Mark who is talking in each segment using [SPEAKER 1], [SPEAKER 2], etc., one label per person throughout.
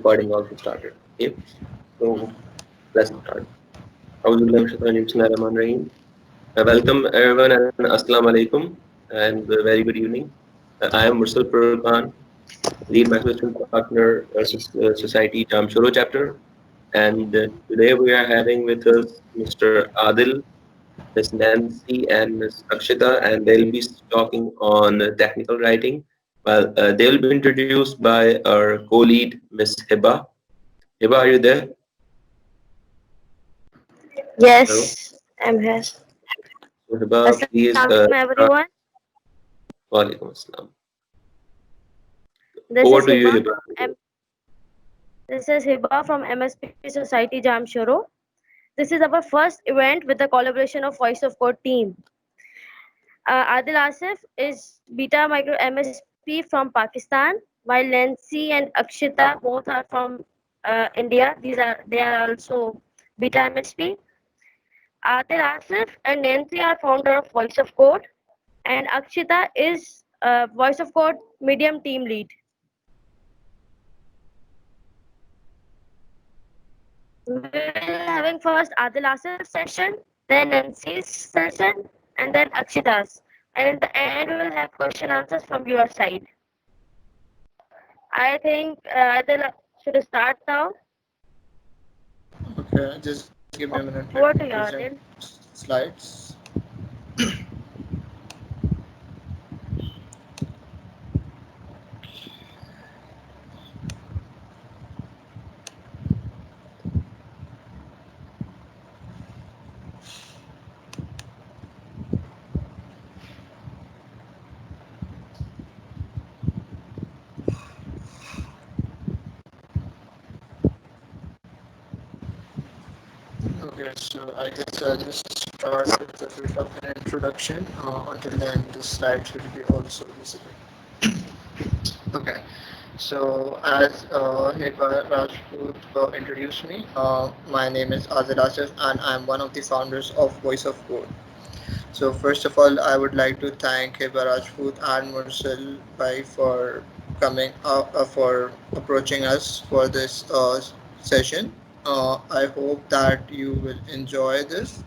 [SPEAKER 1] recording also started. Okay, so let's start. Bismillahirrahmanirrahim. Welcome everyone and Assalamu alaikum and a very good evening. I am Mursal Furqan, lead microsystems partner, Society Jamshoro chapter, and today we are having with us Mr. Adil, Miss Nancy, and Miss Akshita, and they'll be talking on technical writing. Well, they will be introduced by our co-lead, Miss Hiba. Hiba, are you there? Hello.
[SPEAKER 2] Yes, I'm here.
[SPEAKER 1] So Hiba, please
[SPEAKER 2] Assalamualaikum
[SPEAKER 1] start.
[SPEAKER 2] everyone.
[SPEAKER 1] Walaikum assalam.
[SPEAKER 2] This
[SPEAKER 1] Over
[SPEAKER 2] is
[SPEAKER 1] to you,
[SPEAKER 2] Hiba
[SPEAKER 1] Hiba.
[SPEAKER 2] from MSP Society Jamshoro. This is our first event with the collaboration of Voice of Code team. Adil Asif is Beta Micro MSP from Pakistan, while Nancy and Akshita both are from India. They are also Beta MSP. Adil Asif and Nancy are founder of Voice of Code, and Akshita is Voice of Code medium team lead. We're having first Adil Asif session, then Nancy's session, and then Akshita's. And in the end, we will have question answers from your side. I think Adil should start now.
[SPEAKER 3] Okay, just give me a minute. Let me
[SPEAKER 2] Over to you,
[SPEAKER 3] present
[SPEAKER 2] Adil.
[SPEAKER 3] slides. Okay, so I guess I'll just start with a bit of an introduction. Until then, the slides will be also visible. Okay, so as Heba Rajput introduced me, my name is Adil Asif and I'm one of the founders of Voice of Code. So first of all, I would like to thank Heba Rajput and Mursal Bhai for coming for approaching us for this session. I hope that you will enjoy this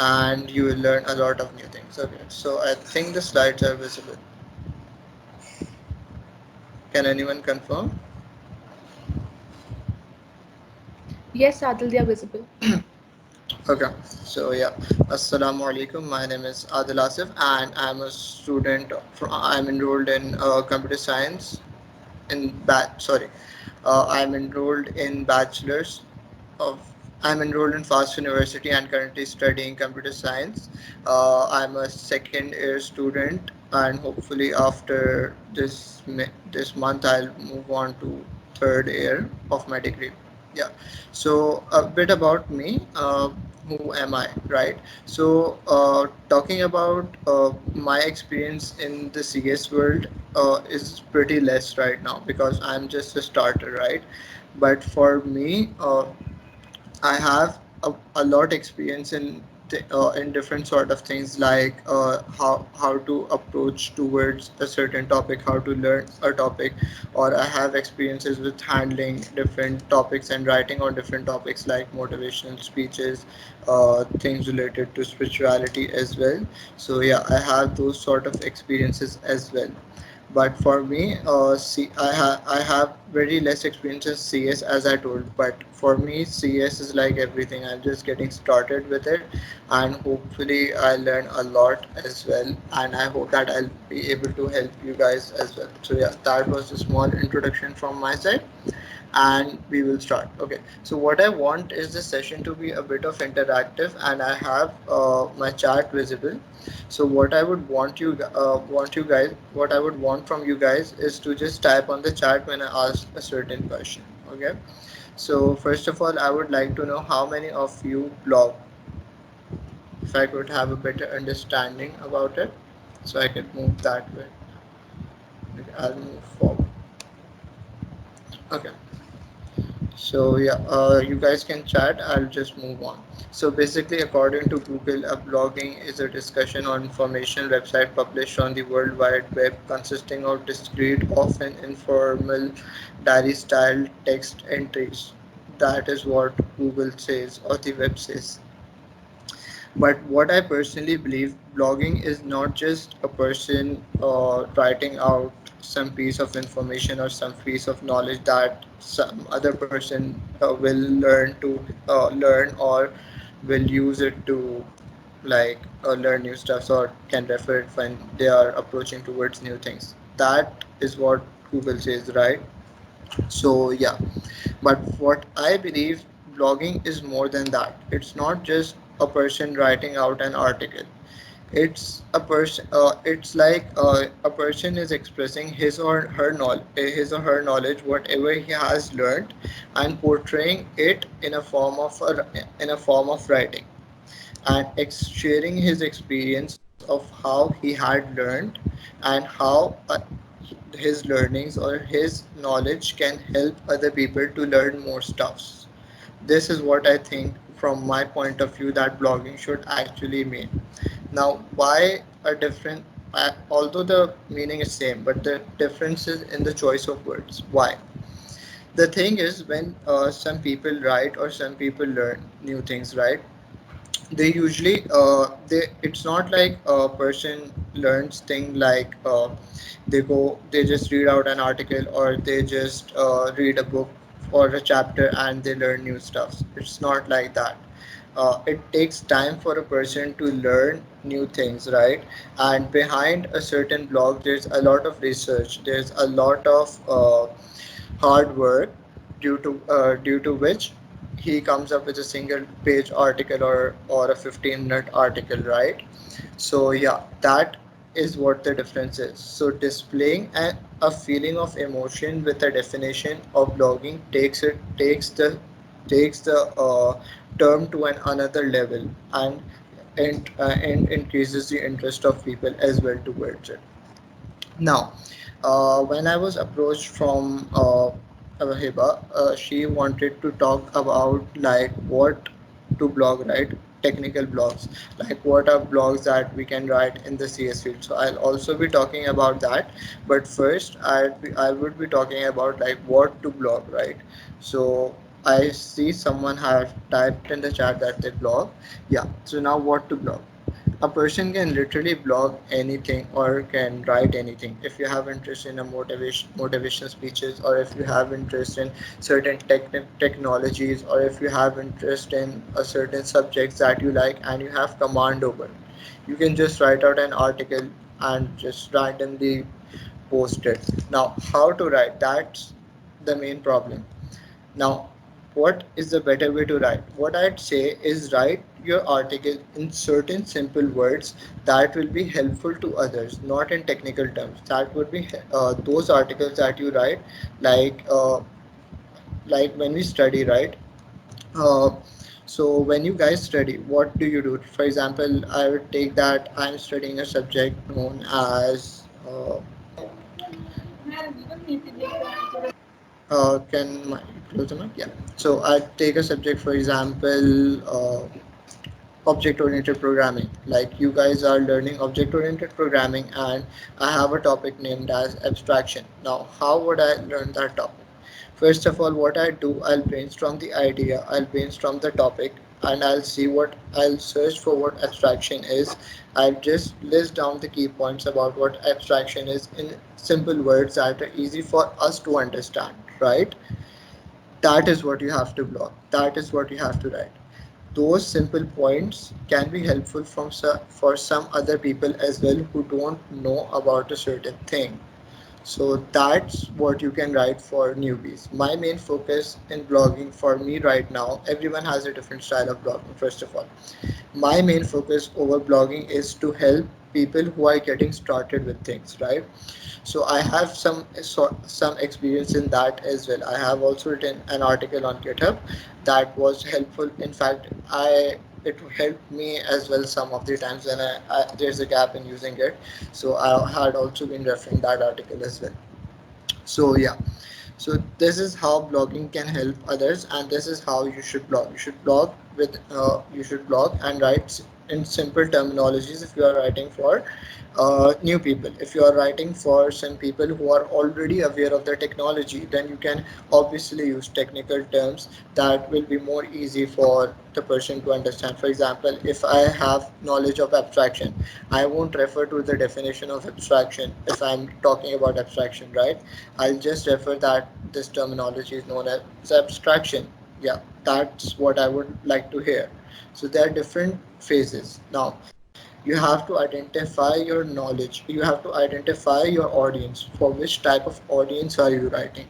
[SPEAKER 3] and you will learn a lot of new things. Okay, so I think the slides are visible. Can anyone confirm?
[SPEAKER 4] Yes, Adil, they are visible.
[SPEAKER 3] Okay, so yeah, Assalamu alaikum. My name is Adil Asif, and I'm a student. I'm enrolled in computer science in I'm enrolled in bachelor's of I'm enrolled in FAST University and currently studying computer science. I'm a second year student, and hopefully after this month I'll move on to third year of my degree. Yeah. So a bit about me. Who am I? Right. So talking about my experience in the CS world is pretty less right now because I'm just a starter, right? But for me, I have a lot experience in different sort of things like how to approach towards a certain topic, how to learn a topic, or I have experiences with handling different topics and writing on different topics like motivational speeches, things related to spirituality as well. So yeah, I have those sort of experiences as well. But for me, I have very less experience in CS as I told. But for me, CS is like everything. I'm just getting started with it, and hopefully I learn a lot as well. And I hope that I'll be able to help you guys as well. So yeah, that was a small introduction from my side and we will start. Okay, so what I want is the session to be a bit of interactive and I have my chart visible. So what I would want from you guys is to just type on the chat when I ask a certain question. Okay, so first of all I would like to know how many of you blog, if I could have a better understanding about it so I could move that way. Okay, I'll move forward. Okay, So yeah, you guys can chat. I'll just move on. So basically, according to Google, a blogging is a discussion or information website published on the World Wide Web, consisting of discrete, often informal, diary-style text entries. That is what Google says or the web says. But what I personally believe, blogging is not just a person writing out some piece of information or some piece of knowledge that some other person will learn or will use it to like learn new stuff or can refer it when they are approaching towards new things. That is what Google says, right? So yeah, but what I believe, blogging is more than that. It's not just a person writing out an article. It's a person. It's like a person is expressing his or her knowledge, whatever he has learned, and portraying it in a form of writing and sharing his experience of how he had learned and how his learnings or his knowledge can help other people to learn more stuffs. This is what I think from my point of view that blogging should actually mean. Now, why a different? Although the meaning is same, but the difference is in the choice of words. Why? The thing is, when some people write or some people learn new things, right? They usually it's not like a person learns thing like they just read out an article or they just read a book or a chapter and they learn new stuff. It's not like that. It takes time for a person to learn new things, right? And behind a certain blog there's a lot of research, there's a lot of hard work due to which he comes up with a single page article or a 15-minute article, right? So yeah, that is what the difference is. So displaying a feeling of emotion with a definition of blogging takes the term to another level and increases the interest of people as well towards it. Now, when I was approached from Hiba, she wanted to talk about like what to blog, right? Technical blogs, like what are blogs that we can write in the CS field. So I'll also be talking about that. But first, I would be talking about like what to blog, right? So I see someone have typed in the chat that they blog. Yeah. So now what to blog? A person can literally blog anything or can write anything. If you have interest in a motivation speeches, or if you have interest in certain technologies, or if you have interest in a certain subjects that you like and you have command over, you can just write out an article and just randomly post it. Now how to write, that's the main problem. Now, what is the better way to write? What I'd say is write your article in certain simple words that will be helpful to others, not in technical terms. That would be those articles that you write, like uh, like when we study, right? Uh, so when you guys study, what do you do? For example, I would take that I'm studying a subject known as can my close the mic? Yeah. So I take a subject, for example, object oriented programming. Like you guys are learning object oriented programming, and I have a topic named as abstraction. Now, how would I learn that topic? First of all, what I do, I'll brainstorm the idea, I'll brainstorm the topic, and I'll search for what abstraction is. I'll just list down the key points about what abstraction is in simple words that are easy for us to understand, right? That is what you have to block. That is what you have to write. Those simple points can be helpful for some other people as well who don't know about a certain thing. So that's what you can write for newbies. My main focus in blogging for me right now, everyone has a different style of blogging, first of all. My main focus over blogging is to help people who are getting started with things, right? So I have some experience in that as well. I have also written an article on GitHub that was helpful. In fact, I it helped me as well some of the times when there's a gap in using it. So I had also been referring that article as well. So yeah, So this is how blogging can help others, and this is how you should blog. You should blog and write in simple terminologies. If you are writing for new people, if you are writing for some people who are already aware of the technology, then you can obviously use technical terms that will be more easy for the person to understand. For example, if I have knowledge of abstraction, I won't refer to the definition of abstraction if I'm talking about abstraction, right? I'll just refer that this terminology is known as abstraction. Yeah, that's what I would like to hear. So there are different phases. Now, you have to identify your knowledge. You have to identify your audience. For which type of audience are you writing?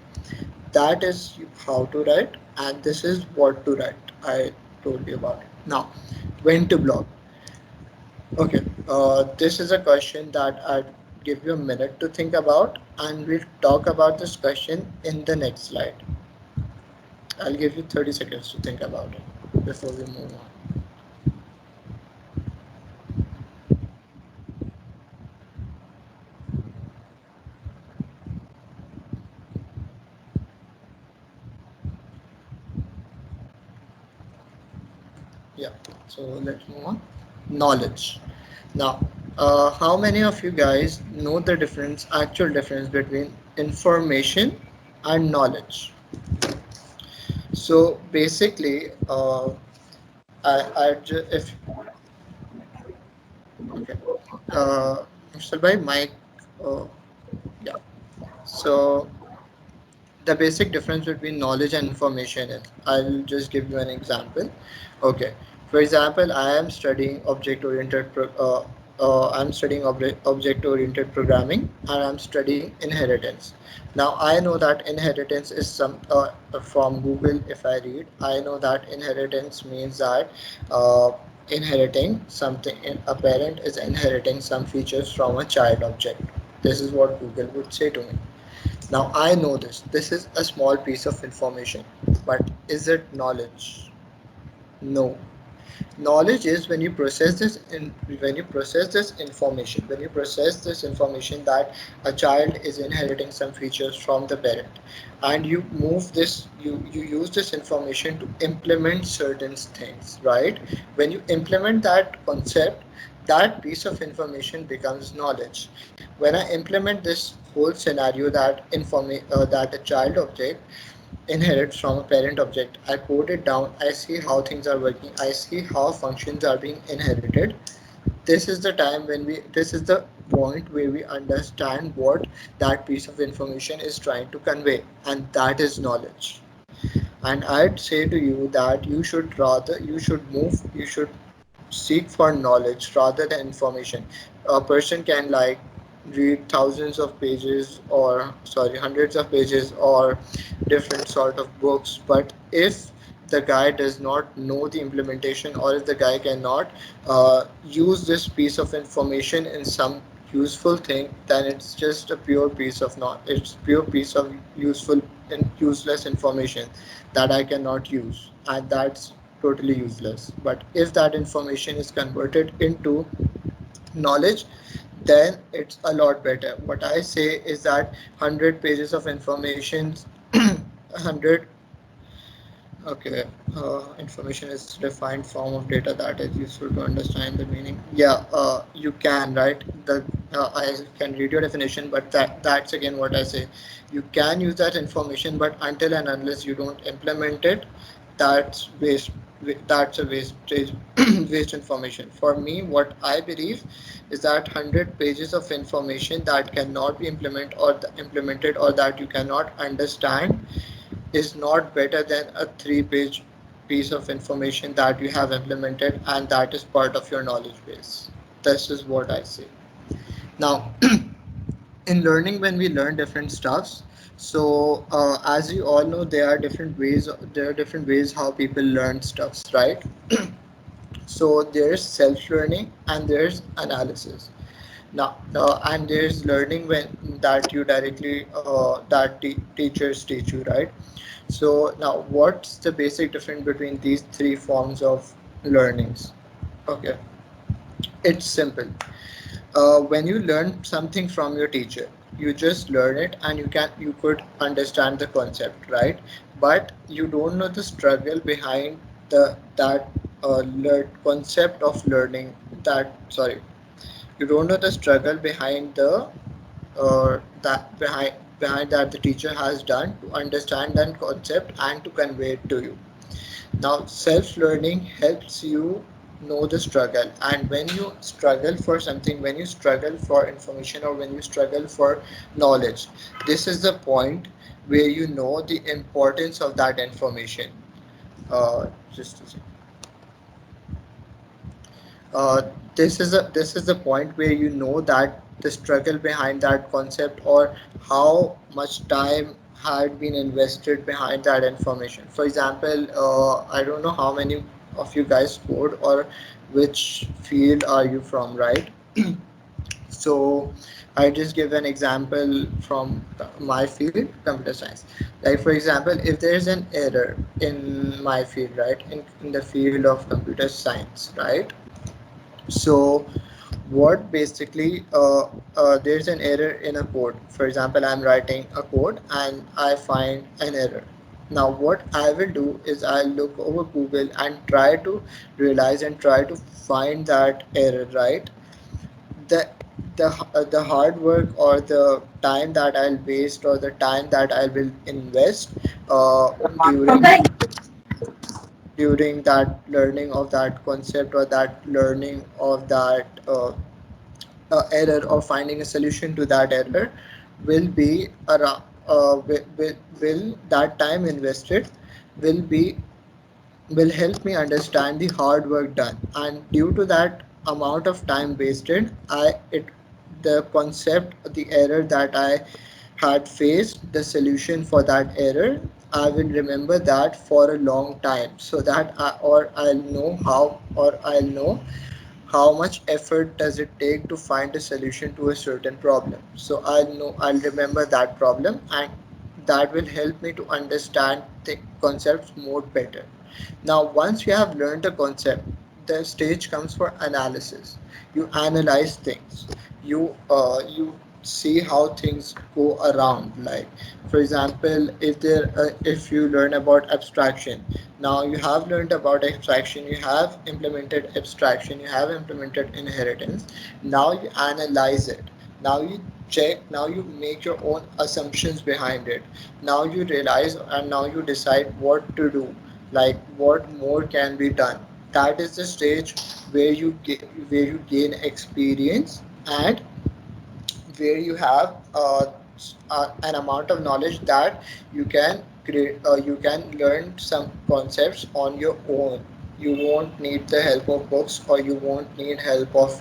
[SPEAKER 3] That is how to write, and this is what to write. I told you about it. Now, when to blog? Okay, this is a question that I'd give you a minute to think about, and we'll talk about this question in the next slide. I'll give you 30 seconds to think about it before we move on. Yeah, so let's move on. Knowledge. Now, how many of you guys know the difference, actual difference between information and knowledge? So basically, if okay, Mr. Bhai, Mike, uh, yeah. So the basic difference between knowledge and information is, I'll just give you an example. Okay, for example, I'm studying object oriented programming, and I'm studying inheritance. Now I know that inheritance is some from Google. If I read, I know that inheritance means that uh, inheriting something, a parent is inheriting some features from a child object. This is what Google would say to me. Now I know this. This is a small piece of information, but is it knowledge? No. Knowledge is when you process this information, that a child is inheriting some features from the parent, and you use this information to implement certain things, right? When you implement that concept, that piece of information becomes knowledge. When I implement this whole scenario that a child object inherits from a parent object, I code it down, I see how things are working, I see how functions are being inherited. This is the point where we understand what that piece of information is trying to convey, and that is knowledge. And I'd say to you that you should seek for knowledge rather than information. A person can like read thousands of pages, or sorry, hundreds of pages, or different sort of books, but if the guy does not know the implementation, or if the guy cannot use this piece of information in some useful thing, then it's just a pure piece of not it's pure piece of useful and useless information that I cannot use, and that's totally useless. But if that information is converted into knowledge, then it's a lot better. What I say is that 100 pages of information 100 Okay, information is defined form of data that is useful to understand the meaning. Yeah, you can, right? I can read your definition, but that's again what I say. You can use that information, but until and unless you don't implement it, that's waste. That's a wastage, waste information. For me, what I believe is that 100 pages of information that cannot be implemented, or that you cannot understand, is not better than a 3-page piece of information that you have implemented and that is part of your knowledge base. This is what I say. Now, in learning, when we learn different stuffs, so as you all know, there are different ways how people learn stuffs, right? So there's self-learning and there's analysis. Now, and there's learning when that you directly teachers teach you, right? So now, what's the basic difference between these three forms of learnings? Okay, it's simple. When you learn something from your teacher, you just learn it and you could understand the concept, right? But you don't know the struggle behind the that concept of learning, that sorry, you don't know the struggle behind the that behind that the teacher has done to understand that concept and to convey it to you. Now, self learning helps you know the struggle, and when you struggle for something, when you struggle for information, or when you struggle for knowledge, this is the point where you know the importance of that information. Just a second. uh, this is the point where you know that the struggle behind that concept, or how much time had been invested behind that information. For example, I don't know how many of you guys code, or which field are you from, right? So I just give an example from my field, computer science. Like for example, if there is an error in my field, right, in the field of computer science, right? So what basically there's an error in a code. For example, I'm writing a code and I find an error. Now what I will do is I'll look over Google and try to realize and try to find that error, right? The the the hard work, or the time that I'll waste, or the time that I will invest uh, during during that learning of that concept, or that learning of that error, or finding a solution to that error, will be around will that time invested will be will help me understand the hard work done. And due to that amount of time wasted, I it the concept, the error that I had faced, the solution for that error, I will remember that for a long time, so that I'll know how much effort does it take to find a solution to a certain problem. So I'll remember that problem, and that will help me to understand the concepts more better. Now once you have learned a concept, the stage comes for analysis. You analyze things. You see how things go around. Like for example, if you learn about abstraction, now you have learned about abstraction, you have implemented abstraction, you have implemented inheritance. Now you analyze it. Now you check, now you make your own assumptions behind it. Now you realize, and now you decide what to do, like what more can be done. That is the stage where you gain experience, and where you have an amount of knowledge that you can learn some concepts on your own. You won't need the help of books, or you won't need help of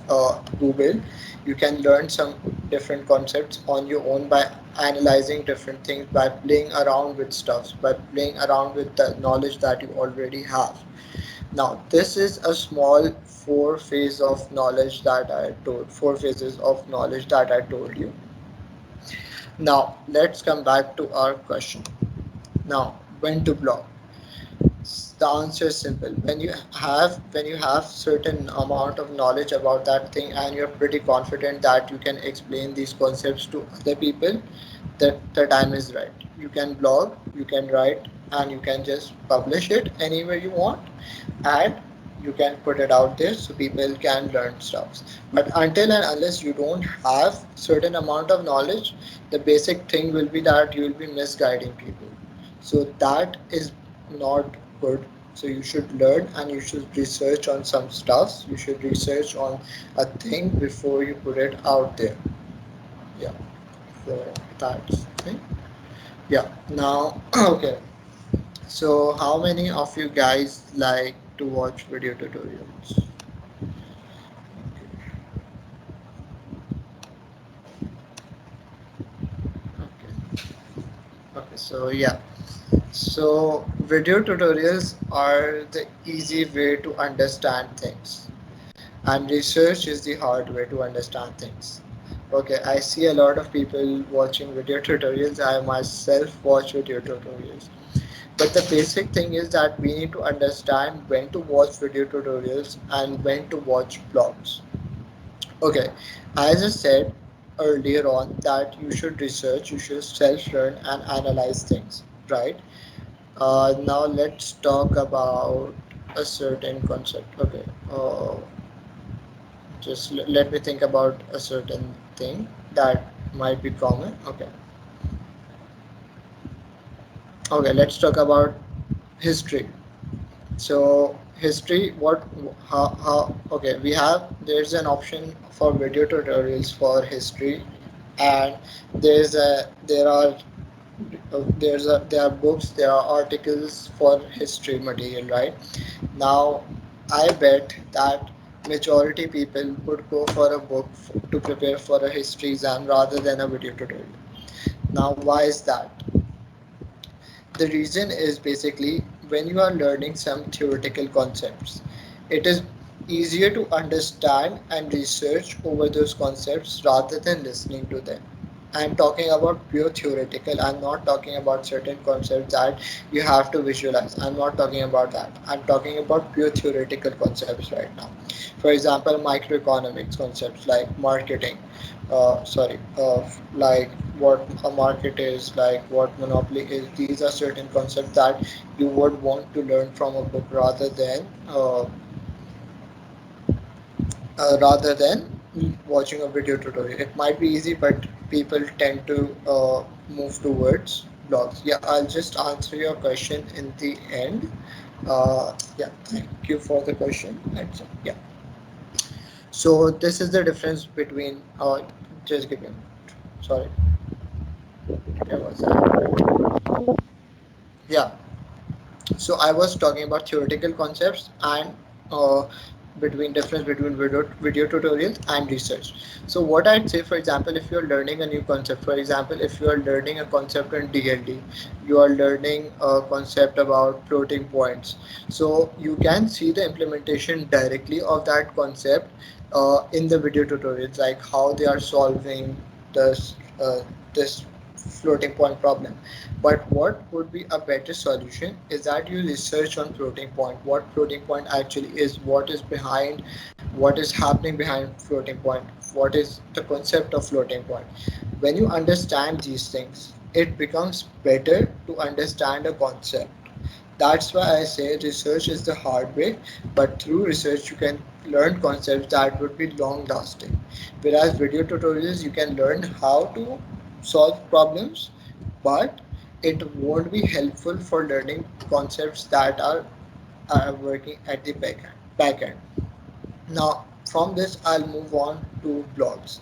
[SPEAKER 3] Google. You can learn some different concepts on your own by analyzing different things, by playing around with stuff, by playing around with the knowledge that you already have. Now, this is a small four phases of knowledge that I told you. Now, let's come back to our question. Now, when to block? The answer is simple. When you have certain amount of knowledge about that thing, and you're pretty confident that you can explain these concepts to other people, that the time is right. You can blog, you can write, and you can just publish it anywhere you want, and you can put it out there so people can learn stuff. But until and unless you don't have certain amount of knowledge, the basic thing will be that you will be misguiding people. So that is not good. So you should learn, and you should research on some stuff. You should research on a thing before you put it out there. Yeah. So that's the thing. Yeah. Now, okay. So how many of you guys like to watch video tutorials? Okay. Okay. So yeah. So video tutorials are the easy way to understand things, and research is the hard way to understand things. Okay, I see a lot of people watching video tutorials. I myself watch video tutorials. But the basic thing is that we need to understand when to watch video tutorials and when to watch blogs. Okay, as I said, earlier on that you should research, you should self-learn and analyze things, right? Now let's talk about a certain concept. Okay, just let me think about a certain thing that might be common. Okay, okay, let's talk about history. So history, what, how, okay, we have, there's an option for video tutorials for history, and there are there are books, there are articles for history material, right? Now, I bet that majority people would go for a book to prepare for a history exam rather than a video tutorial. Now, why is that? The reason is basically when you are learning some theoretical concepts, it is easier to understand and research over those concepts rather than listening to them. I'm talking about pure theoretical. I'm not talking about certain concepts that you have to visualize. I'm not talking about that. I'm talking about pure theoretical concepts right now. For example, microeconomics concepts like marketing, like what a market is, like what monopoly is. These are certain concepts that you would want to learn from a book rather than watching a video tutorial. It might be easy, but people tend to move towards blogs. Yeah, I'll just answer your question in the end. Yeah, thank you for the question. Yeah, so this is the difference between. Just give me a minute. Sorry, where was I? Yeah, so I was talking about theoretical concepts and uh, between difference between video tutorials and research. So what I'd say, for example, if you're learning a new concept, for example, if you are learning a concept in DLD, you are learning a concept about floating points. So you can see the implementation directly of that concept in the video tutorials, like how they are solving this this floating point problem. But what would be a better solution is that you research on floating point, what floating point actually is, what is behind, what is happening behind floating point, what is the concept of floating point. When you understand these things, it becomes better to understand a concept. That's why I say research is the hard way, but through research you can learn concepts that would be long lasting. Whereas video tutorials, you can learn how to solve problems, but it won't be helpful for learning concepts that are working at the back end. Now, from this, I'll move on to blogs.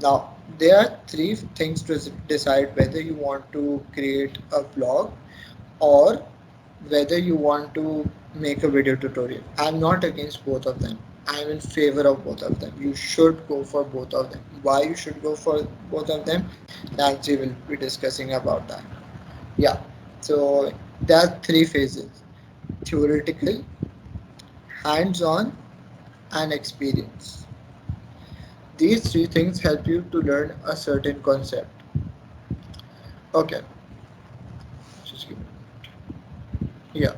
[SPEAKER 3] Now, there are three things to decide whether you want to create a blog or whether you want to make a video tutorial. I'm not against both of them. I'm in favor of both of them. You should go for both of them. Why you should go for both of them? Nancy will be discussing about that. Yeah. So there are three phases: theoretical, hands-on, and experience. These three things help you to learn a certain concept. Okay, just give me. Yeah.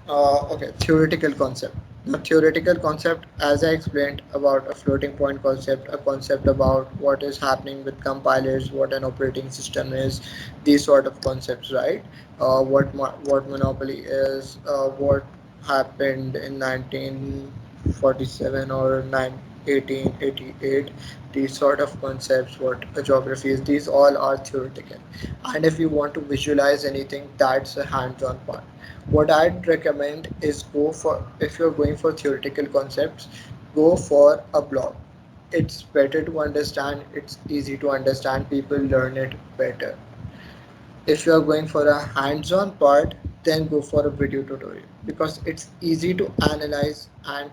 [SPEAKER 3] Okay. Theoretical concept. The theoretical concept, as I explained about a floating point concept, a concept about what is happening with compilers, what an operating system is, these sort of concepts, right? What monopoly is, what happened in 1947 or 1888, these sort of concepts, what a geography is, these all are theoretical. And if you want to visualize anything, that's a hands-on part. What I'd recommend is go for, if you're going for theoretical concepts, go for a blog. It's better to understand, it's easy to understand, people learn it better. If you are going for a hands-on part, then go for a video tutorial because it's easy to analyze, and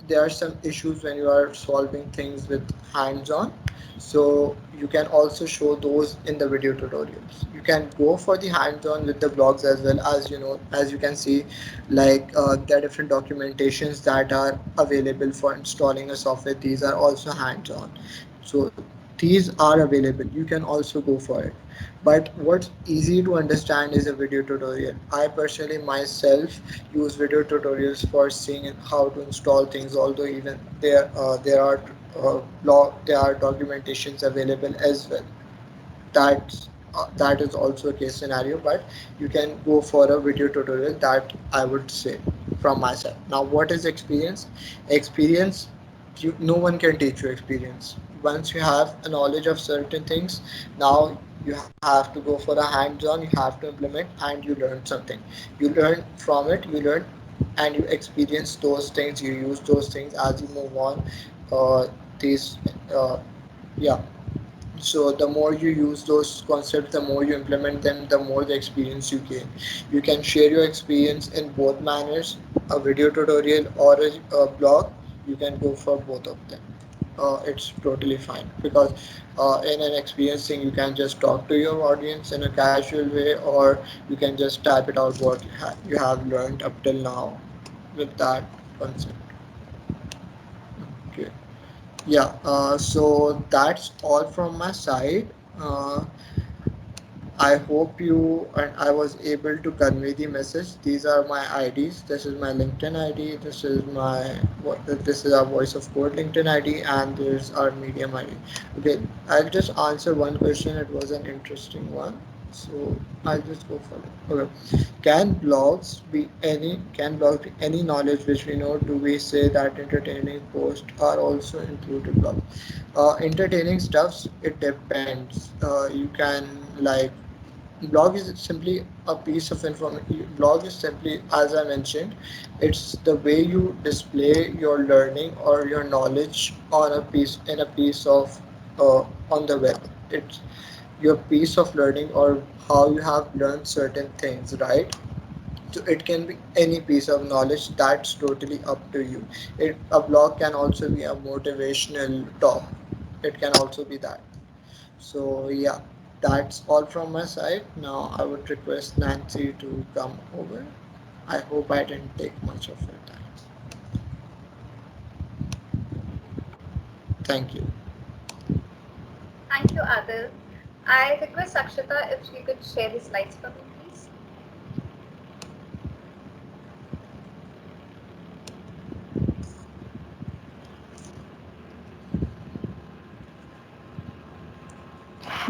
[SPEAKER 3] there are some issues when you are solving things with hands-on, so you can also show those in the video tutorials. You can go for the hands-on with the blogs as well. As you know, as you can see, like there are different documentations that are available for installing a software. These are also hands-on, so these are available, you can also go for it. But what's easy to understand is a video tutorial. I personally myself use video tutorials for seeing how to install things, although even there are blog, there are documentations available as well. That is also a case scenario, but you can go for a video tutorial, that I would say from my side. Now, what is experience? Experience, no one can teach you experience. Once you have a knowledge of certain things, now you have to go for a hands-on, you have to implement, and you learn something. You learn from it, you learn, and you experience those things, you use those things as you move on. These Yeah, so the more you use those concepts, the more you implement them, the more the experience you gain. You can share your experience in both manners, a video tutorial or a blog. You can go for both of them. It's totally fine, because in an experience thing, you can just talk to your audience in a casual way, or you can just type it out what you have learned up till now with that concept. Okay. Yeah, so that's all from my side. I hope you and I was able to convey the message. These are my IDs. This is my LinkedIn ID. This is our Voice of Code LinkedIn ID, and there's our Medium ID. Okay, I'll just answer one question. It was an interesting one, so I'll just go for it. Okay, can blogs be any knowledge which we know? Do we say that entertaining posts are also included blogs? Entertaining stuffs, it depends. You can, like, blog is simply a piece of information. Blog is simply, as I mentioned, it's the way you display your learning or your knowledge on a piece, in a piece of on the web. It's your piece of learning, or how you have learned certain things, right? So it can be any piece of knowledge. That's totally up to you. A blog can also be a motivational talk. It can also be that. So yeah, that's all from my side. Now I would request Nancy to come over. I hope I didn't take much of your time. Thank you.
[SPEAKER 5] Thank you, Adil. I request Akshita if she could share the slides for me, please.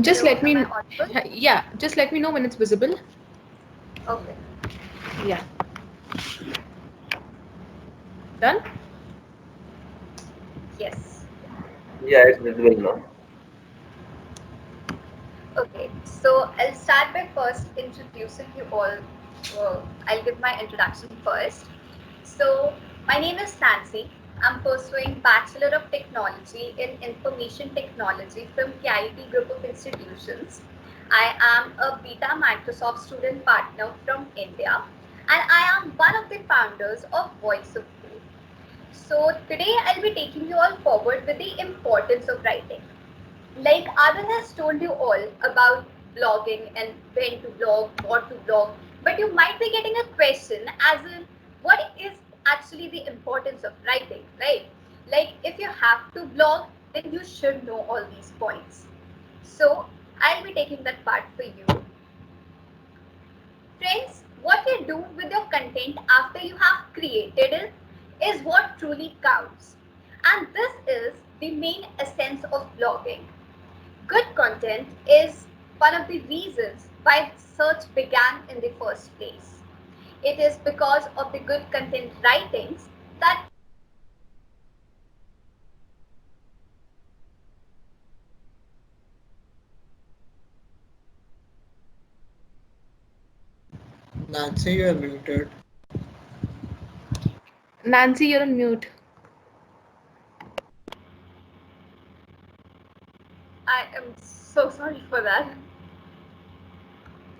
[SPEAKER 4] Just
[SPEAKER 5] Hello,
[SPEAKER 4] let
[SPEAKER 5] am I
[SPEAKER 4] me,
[SPEAKER 5] audible?
[SPEAKER 4] yeah, just let me know when it's visible.
[SPEAKER 5] Okay.
[SPEAKER 4] Yeah, done.
[SPEAKER 5] Yes.
[SPEAKER 1] Yeah, it's visible now.
[SPEAKER 5] Okay. So I'll start by first introducing you all. I'll give my introduction first. So my name is Nancy. I'm pursuing Bachelor of Technology in Information Technology from KIT Group of Institutions. I am a Beta Microsoft student partner from India, and I am one of the founders of Voice of Code. So today I'll be taking you all forward with the importance of writing. Like Adil has told you all about blogging and when to blog, what to blog, but you might be getting a question as in what is actually the importance of writing, right? Like if you have to blog, then you should know all these points. So I'll be taking that part for you. Friends, what you do with your content after you have created it is what truly counts. And this is the main essence of blogging. Good content is one of the reasons why search began in the first place. It is because of the good content writings that people find your content interesting and they come to know about you.
[SPEAKER 3] Nancy, you are muted.
[SPEAKER 4] Nancy, you're on mute.
[SPEAKER 5] I am so sorry for that.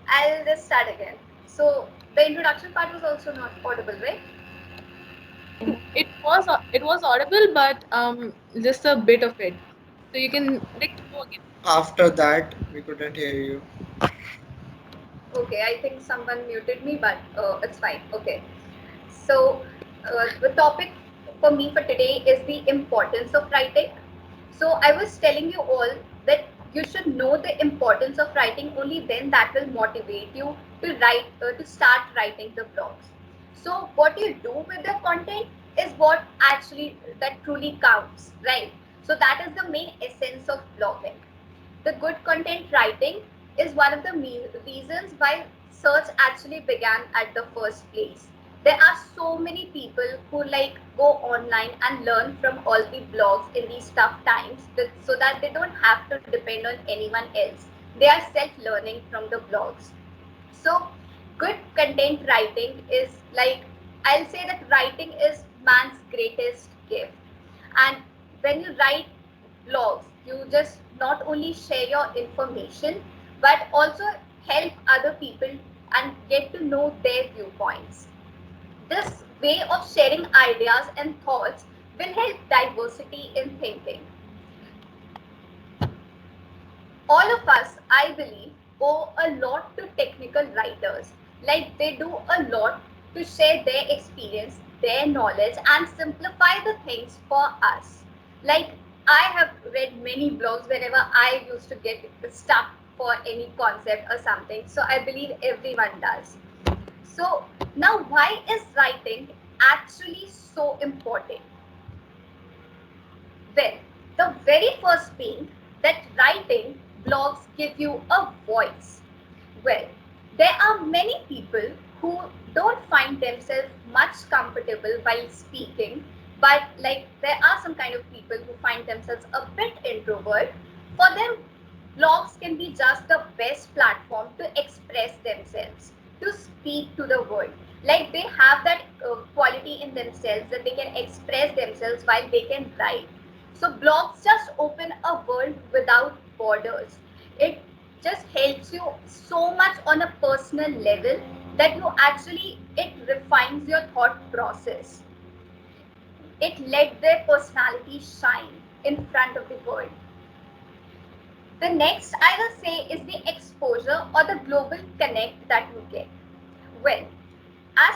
[SPEAKER 5] I'll just start again. So the introduction part was also not audible, right?
[SPEAKER 4] It was audible, but just a bit of it. So you can go again.
[SPEAKER 3] After that, we couldn't hear you.
[SPEAKER 5] Okay, I think someone muted me, but it's fine. Okay. So, the topic for me for today is the importance of writing. So, I was telling you all that you should know the importance of writing, only then that will motivate you to to start writing the blogs. So, what you do with the content is what actually that truly counts, right? So that is the main essence of blogging. The good content writing is one of the reasons why search actually began at the first place. There are so many people who like go online and learn from all the blogs in these tough times so that they don't have to depend on anyone else. They are self-learning from the blogs. So good content writing is like, I'll say that writing is man's greatest gift. And when you write blogs, you just not only share your information but also help other people and get to know their viewpoints. This way of sharing ideas and thoughts will help diversity in thinking. All of us, I believe, owe a lot to technical writers. Like they do a lot to share their experience, their knowledge, and simplify the things for us. Like I have read many blogs whenever I used to get stuck for any concept or something. So I believe everyone does. So now why is writing actually so important? Well, the very first being that writing blogs give you a voice. Well, there are many people who don't find themselves much comfortable while speaking, but like there are some kind of people who find themselves a bit introvert. For them, blogs can be just the best platform to express themselves, to speak to the world. Like they have that quality in themselves that they can express themselves while they can write. So blogs just open a world without borders. It just helps you so much on a personal level that you actually, it refines your thought process. It let their personality shine in front of the world. The next I will say is the exposure or the global connect that you get. Well, as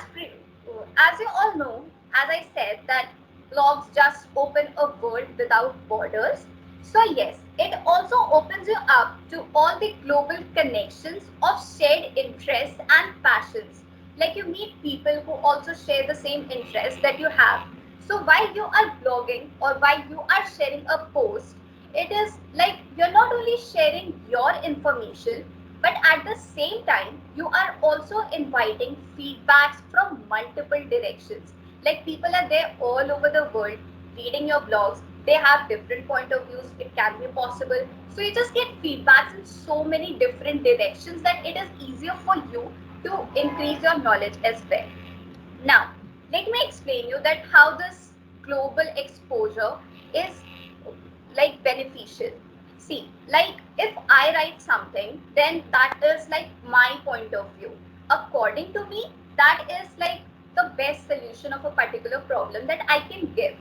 [SPEAKER 5] as you all know, as I said, that blogs just open a world without borders. So yes, it also opens you up to all the global connections of shared interests and passions. Like you meet people who also share the same interests that you have. So while you are blogging or while you are sharing a post, it is like you're not only sharing your information, but at the same time, you are also inviting feedbacks from multiple directions. Like people are there all over the world reading your blogs. They have different point of views. It can be possible. So you just get feedbacks in so many different directions that it is easier for you to increase your knowledge as well. Now, let me explain you that how this global exposure is like beneficial. See, like if I write something, then that is like my point of view. According to me, that is like the best solution of a particular problem that I can give.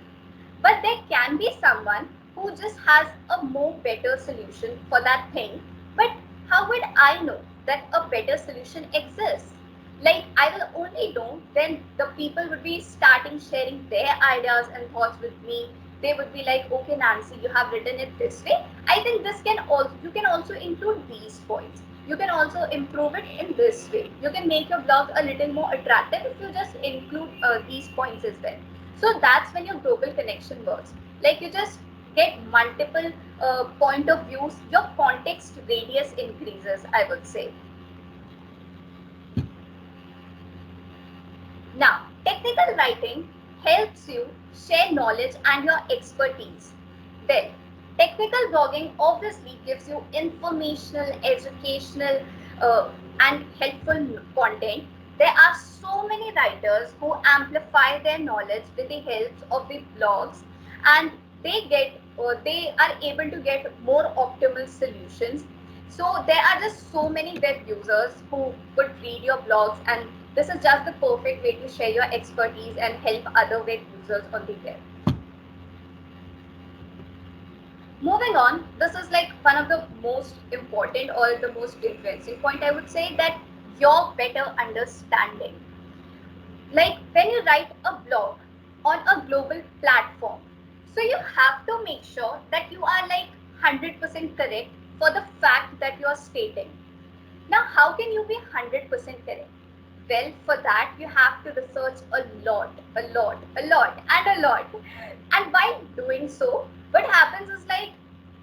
[SPEAKER 5] But there can be someone who just has a more better solution for that thing. But how would I know that a better solution exists? Like I will only know when the people would be starting sharing their ideas and thoughts with me. They would be like, okay, Nancy, you have written it this way. I think this can also, you can also include these points. You can also improve it in this way. You can make your blog a little more attractive if you just include these points as well. So that's when your global connection works. Like you just get multiple point of views. Your context radius increases, I would say. Now, technical writing helps you share knowledge and your expertise. Well, technical blogging obviously gives you informational, educational, and helpful content. There are so many writers who amplify their knowledge with the help of the blogs, and they are able to get more optimal solutions. So there are just so many web users who could read your blogs, and this is just the perfect way to share your expertise and help other web users on the web. Moving on, this is like one of the most important or the most influencing point, I would say, that your better understanding. Like when you write a blog on a global platform, so you have to make sure that you are like 100% correct for the fact that you are stating. Now, how can you be 100% correct? Well, for that, you have to research a lot, and a lot. And while doing so, what happens is like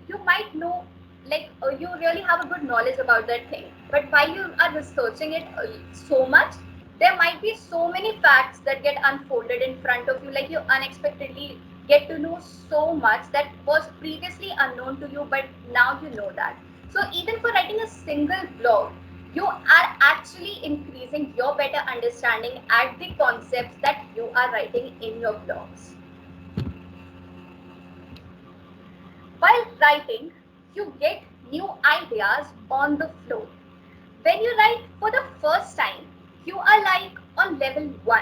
[SPEAKER 5] you might know, like you really have a good knowledge about that thing, but while you are researching it so much, there might be so many facts that get unfolded in front of you, like you unexpectedly get to know so much that was previously unknown to you, but now you know that. So even for writing a single blog, you are actually increasing your better understanding at the concepts that you are writing in your blogs. While writing, you get new ideas on the floor. When you write for the first time, you are like on level 1.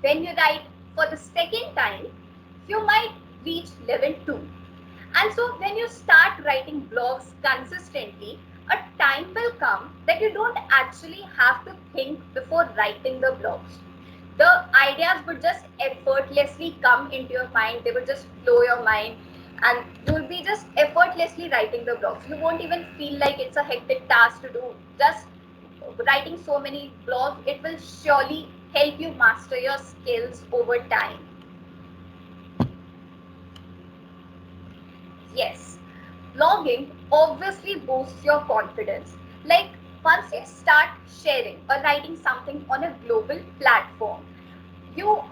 [SPEAKER 5] When you write for the second time, you might reach level 2. And so when you start writing blogs consistently, a time will come that you don't actually have to think before writing the blogs. The ideas would just effortlessly come into your mind, they would just flow your mind, and you'll be just effortlessly writing the blogs. You won't even feel like it's a hectic task to do. Just writing so many blogs, it will surely help you master your skills over time. Yes, blogging obviously boosts your confidence. Like once you start sharing or writing something on a global platform, you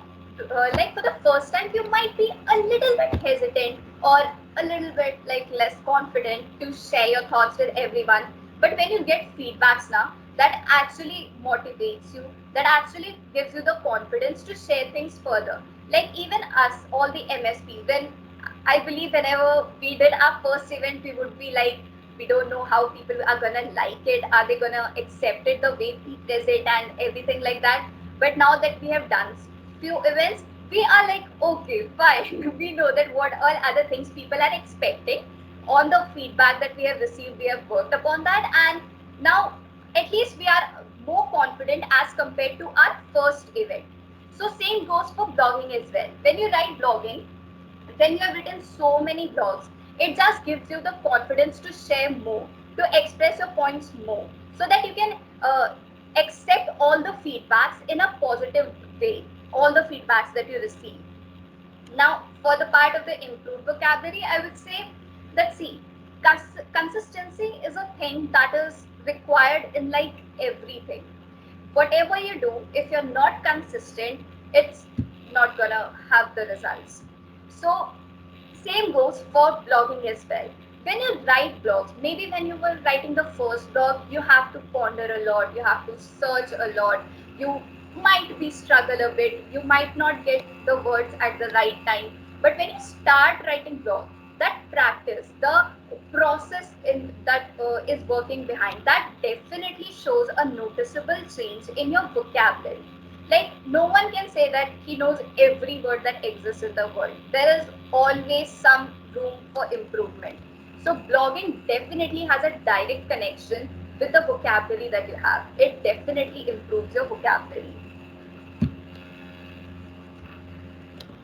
[SPEAKER 5] like for the first time you might be a little bit hesitant or a little bit like less confident to share your thoughts with everyone. But when you get feedbacks now, that actually motivates you, that actually gives you the confidence to share things further. Like even us, all the MSP, when I believe whenever we did our first event, we would be like, we don't know how people are gonna like it. Are they gonna accept it the way we present and everything like that? But now that we have done few events, we are like, okay, fine. We know that what all other things people are expecting. On the feedback that we have received, we have worked upon that, and now at least we are more confident as compared to our first event. So same goes for blogging as well. When you write blogging, when you have written so many blogs, it just gives you the confidence to share more, to express your points more, so that you can accept all the feedbacks in a positive way, all the feedbacks that you receive. Now, for the part of the improved vocabulary, I would say that see, consistency is a thing that is required in like everything. Whatever you do, if you're not consistent, it's not gonna have the results. So same goes for blogging as well. When you write blogs, maybe when you were writing the first blog, you have to ponder a lot, you have to search a lot, you might be struggle a bit, you might not get the words at the right time. But when you start writing blog, that practice, the process in that is working behind, that definitely shows a noticeable change in your vocabulary. Like no one can say that he knows every word that exists in the world. There is always some room for improvement. So blogging definitely has a direct connection with the vocabulary that you have. It definitely improves your vocabulary.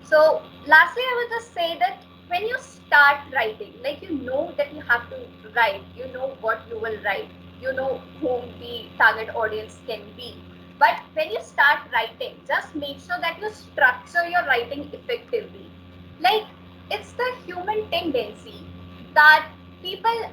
[SPEAKER 5] So lastly, I would just say that when you start writing, like you know that you have to write, you know what you will write, you know whom the target audience can be. But when you start writing, just make sure that you structure your writing effectively. Like it's the human tendency that people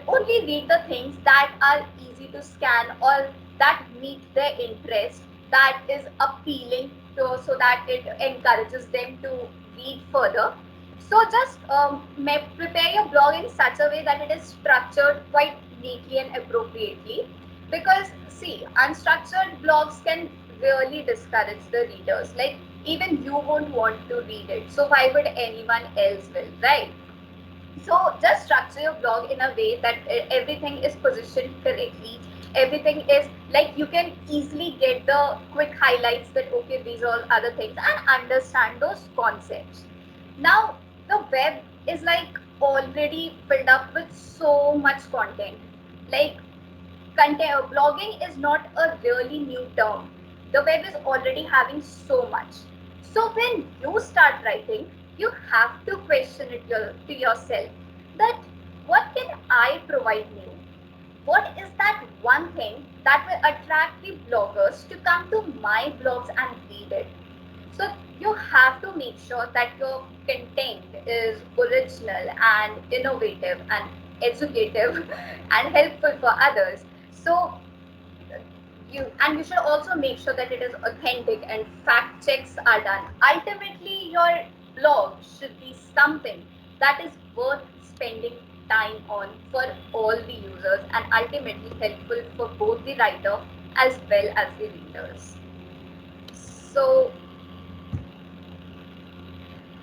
[SPEAKER 5] only read the things that are easy to scan or that meet their interest, that is appealing to, so that it encourages them to read further. So just prepare your blog in such a way that it is structured quite neatly and appropriately, because see, unstructured blogs can really discourage the readers. Like even you won't want to read it, so why would anyone else will, right? So just structure your blog in a way that everything is positioned correctly. Everything is like you can easily get the quick highlights that okay, these are all other things, and understand those concepts. Now the web is like already filled up with so much content. Like content, blogging is not a really new term. The web is already having so much. So when you start writing, you have to question it to yourself that what can I provide new? What is that one thing that will attract the bloggers to come to my blogs and read it? So you have to make sure that your content is original and innovative and educative and helpful for others. So you should also make sure that it is authentic and fact checks are done. Ultimately, your blog should be something that is worth spending time on for all the users and ultimately helpful for both the writer as well as the readers. So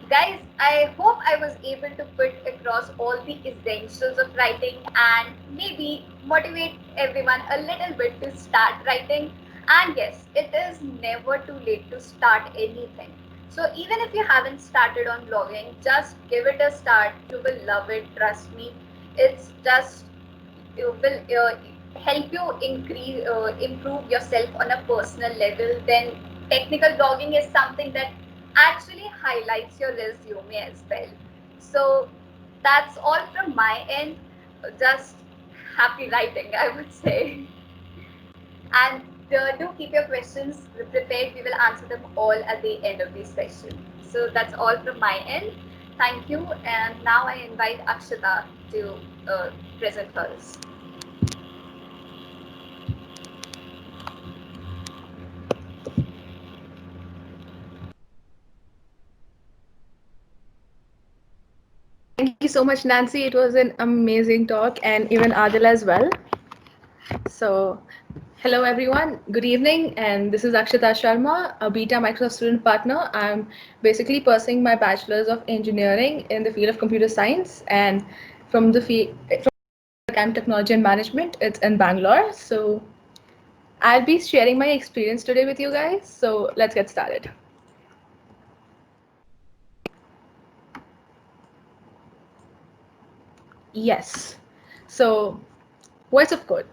[SPEAKER 5] guys, I hope I was able to put across all the essentials of writing and maybe motivate everyone a little bit to start writing. And yes, it is never too late to start anything. So even if you haven't started on blogging, just give it a start. You will love it, trust me. It's just it will help you improve yourself on a personal level. Then technical blogging is something that actually highlights your resume as well. So that's all from my end. Just happy writing, I would say. And do keep your questions prepared. We will answer them all at the end of this session. So that's all from my end. Thank you. And now I invite Akshita to present hers.
[SPEAKER 4] Thank you so much, Nancy. It was an amazing talk, and even Adil as well. So, hello everyone. Good evening, and this is Akshita Sharma, a Beta Microsoft student partner. I'm basically pursuing my bachelor's of engineering in the field of computer science, and from technology and management. It's in Bangalore. So, I'll be sharing my experience today with you guys. So, let's get started. Yes. So, Voice of Code.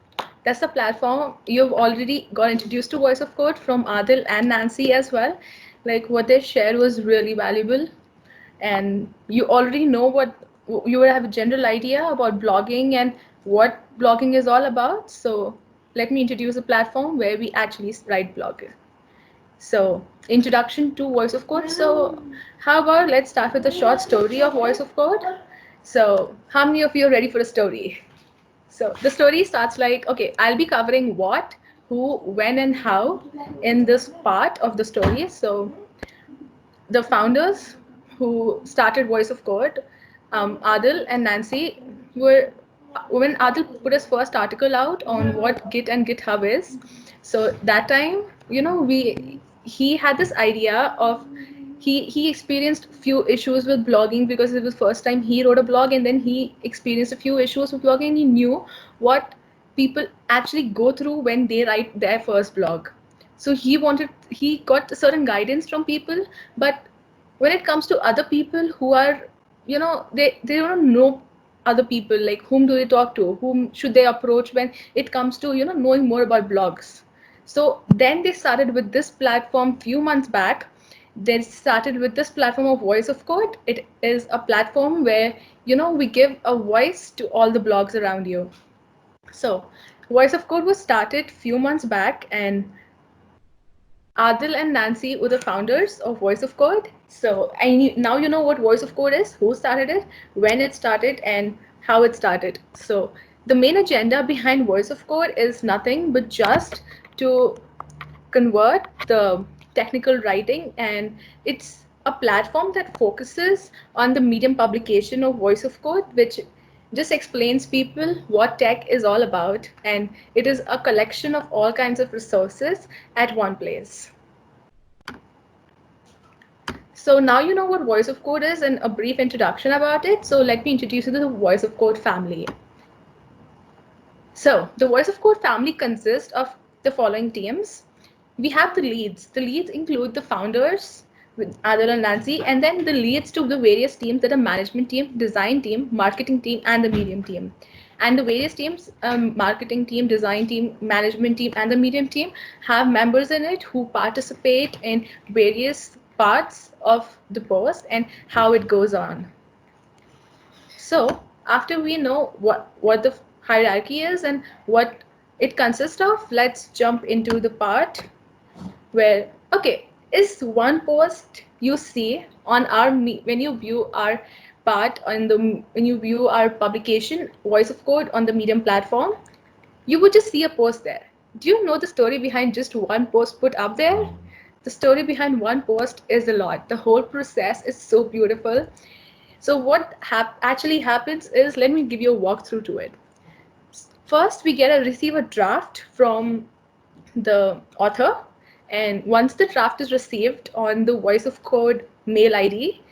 [SPEAKER 4] That's the platform. You've already got introduced to Voice of Code from Adil and Nancy as well. Like what they shared was really valuable, and you already know what you would have a general idea about blogging and what blogging is all about. So let me introduce a platform where we actually write blog. So introduction to Voice of Code. So how about let's start with a short story of Voice of Code. So how many of you are ready for a story? So the story starts like, okay, I'll be covering what, who, when, and how in this part of the story. So the founders who started Voice of Code, Adil and Nancy, were when Adil put his first article out on what Git and GitHub is. So that time, we he had this idea of he experienced few issues with blogging because it was first time he wrote a blog, and then he experienced a few issues with blogging. And he knew what people actually go through when they write their first blog. So he got certain guidance from people, but when it comes to other people who are, they don't know other people, like whom do they talk to, whom should they approach when it comes to knowing more about blogs. So then they started with this platform few months back. They started with this platform of Voice of Code. It is a platform where we give a voice to all the blogs around you. So Voice of Code was started few months back, and Adil and Nancy were the founders of Voice of Code. So now you know what Voice of Code is, who started it, when it started, and how it started. So the main agenda behind Voice of Code is nothing but just to convert the technical writing, and it's a platform that focuses on the medium publication of Voice of Code, which just explains people what tech is all about, and it is a collection of all kinds of resources at one place. So now you know what Voice of Code is and a brief introduction about it. So let me introduce you to the Voice of Code family. So the Voice of Code family consists of the following teams. We have the leads. The leads include the founders with Adil and Nancy, and then the leads to the various teams that are management team, design team, marketing team, and the medium team. And the various teams, marketing team, design team, management team, and the medium team have members in it who participate in various parts of the post and how it goes on. So after we know what the hierarchy is and what it consists of, let's jump into the part where, okay, is one post you see on our when you view our part on the when you view our publication Voice of Code on the Medium platform, you would just see a post there. Do you know the story behind just one post put up there? The story behind one post is a lot. The whole process is so beautiful. So what actually happens is, let me give you a walkthrough to it. First, we get a receive a draft from the author, and once the draft is received on the Voice of Code mail ID,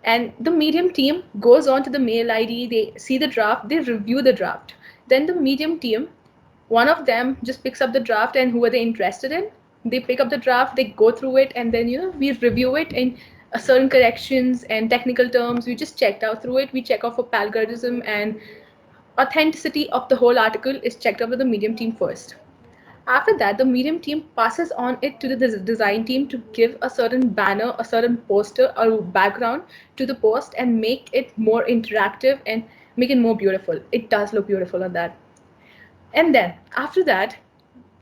[SPEAKER 4] and the Medium team goes on to the mail ID, they see the draft, they review the draft. Then the Medium team, one of them just picks up the draft, and who are they interested in, they pick up the draft, they go through it, and then we review it in certain corrections and technical terms. We just checked out through it, we check out for plagiarism, and authenticity of the whole article is checked out with the Medium team first. After that, the Medium team passes on it to the design team to give a certain banner, a certain poster or background to the post and make it more interactive and make it more beautiful. It does look beautiful on that. And then after that,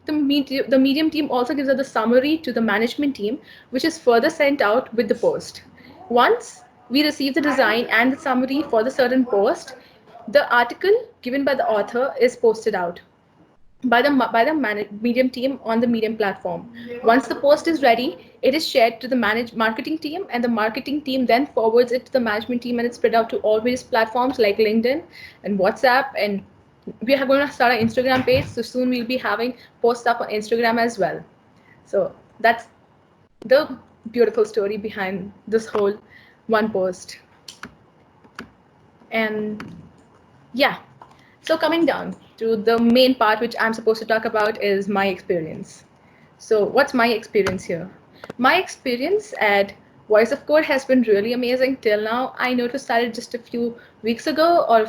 [SPEAKER 4] the Medium team also gives us the summary to the management team, which is further sent out with the post. Once we receive the design and the summary for the certain post, the article given by the author is posted out by the Medium team on the Medium platform. Once the post is ready, it is shared to the marketing team, and the marketing team then forwards it to the management team, and it's spread out to all various platforms like LinkedIn and WhatsApp. And we are going to start an Instagram page, so soon we'll be having posts up on Instagram as well. So that's the beautiful story behind this whole one post. And yeah, so coming down to the main part which I'm supposed to talk about is my experience. So what's my experience here? My experience at Voice of Code has been really amazing till now. I know it started just a few weeks ago or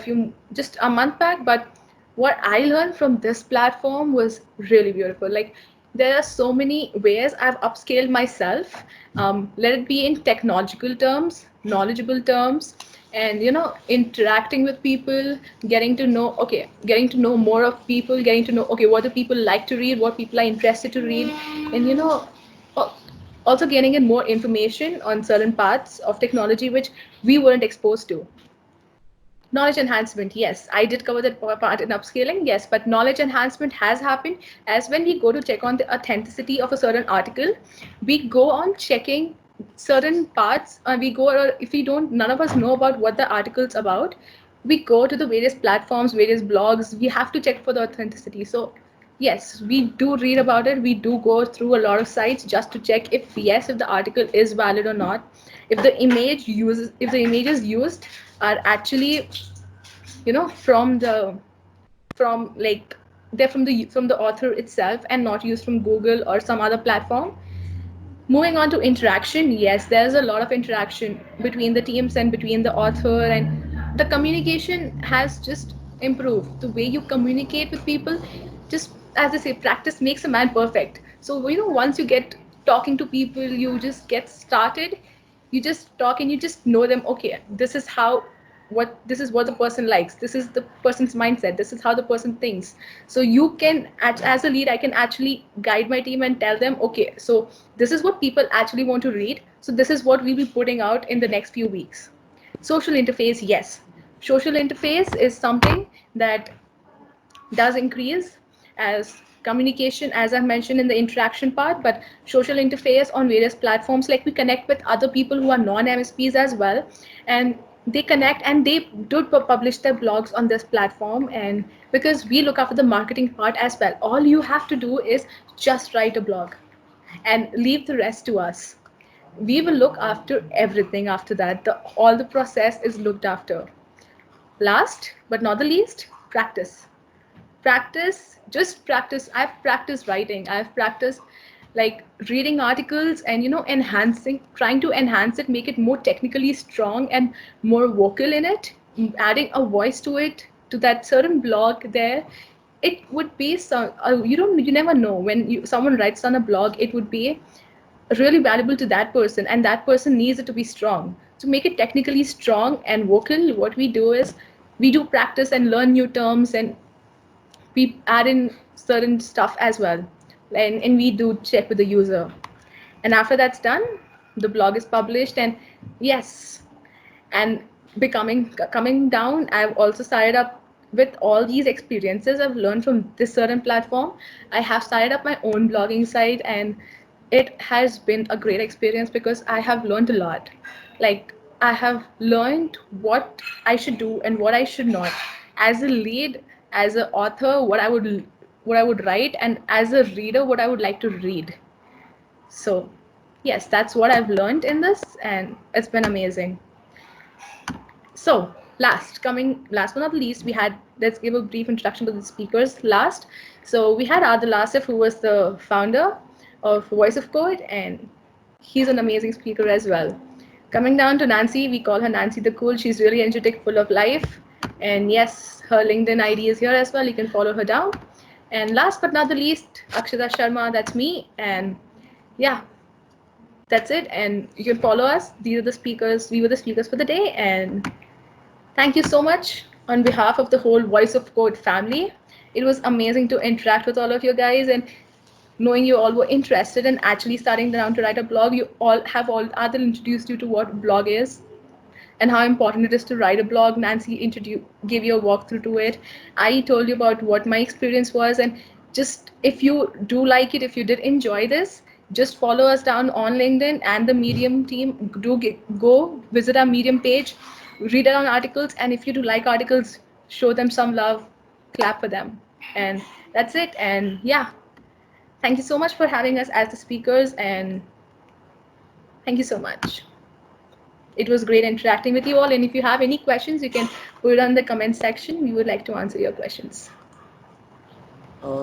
[SPEAKER 4] just a month back, but what I learned from this platform was really beautiful. Like, there are so many ways I've upscaled myself. Let it be in technological terms, knowledgeable terms, and interacting with people, getting to know more of people, getting to know what do people like to read, what people are interested to read, and also getting in more information on certain parts of technology which we weren't exposed to. Knowledge enhancement, yes, I did cover that part in upscaling, yes, but knowledge enhancement has happened as when we go to check on the authenticity of a certain article, we go on checking certain parts, we go, or if we don't, none of us know about what the article's about, we go to the various platforms, various blogs, we have to check for the authenticity. So yes, we do read about it, we do go through a lot of sites just to check if the article is valid or not, if the images used are actually from like they're from the author itself and not used from Google or some other platform. Moving on to interaction, yes, there's a lot of interaction between the teams and between the author, and the communication has just improved. The way you communicate with people, just as they say, practice makes a man perfect. So, once you get talking to people, you just get started, you just talk and you just know them. Okay, this is what the person likes, this is the person's mindset, this is how the person thinks. So you can, as a lead, I can actually guide my team and tell them, okay, so this is what people actually want to read, so this is what we'll be putting out in the next few weeks. Social interface, yes, social interface is something that does increase as communication, as I mentioned in the interaction part, but social interface on various platforms, like we connect with other people who are non-MSPs as well, and they connect and they do publish their blogs on this platform. And because we look after the marketing part as well, all you have to do is just write a blog and leave the rest to us. We will look after everything after that. All the process is looked after. Last but not the least, practice. Just practice. I've practiced writing, I've practiced like reading articles and enhancing, trying to enhance it, make it more technically strong and more vocal in it, adding a voice to it, to that certain blog there. It would be some you never know, when someone writes on a blog, it would be really valuable to that person, and that person needs it to be strong. To make it technically strong and vocal, what we do is we do practice and learn new terms, and we add in certain stuff as well, and we do check with the user. And after that's done, the blog is published, and yes, and becoming coming down, I've also started up with all these experiences I've learned from this certain platform. I have started up my own blogging site, and it has been a great experience because I have learned a lot. Like, I have learned what I should do and what I should not. As a lead, as an author, what I would write, and as a reader, what I would like to read. So, yes, that's what I've learned in this, and it's been amazing. So, last but not least, we had, let's give a brief introduction to the speakers last. So, we had Adil Asif, who was the founder of Voice of Code, and he's an amazing speaker as well. Coming down to Nancy, we call her Nancy the Cool. She's really energetic, full of life. And yes, her LinkedIn ID is here as well. You can follow her down. And last but not the least, Akshita Sharma, that's me. And yeah, that's it. And you can follow us. These are the speakers. We were the speakers for the day. And thank you so much on behalf of the whole Voice of Code family. It was amazing to interact with all of you guys, and knowing you all were interested in actually starting down to write a blog. You all have all Adil introduced you to what blog is and how important it is to write a blog. Nancy gave you a walkthrough to it. I told you about what my experience was, and just if you do like it, if you did enjoy this, just follow us down on LinkedIn and the Medium team. Go visit our Medium page, read our articles, and if you do like articles, show them some love, clap for them, and that's it. And yeah, thank you so much for having us as the speakers, and thank you so much. It was great interacting with you all. And if you have any questions, you can put it on the comment section. We would like to answer your questions.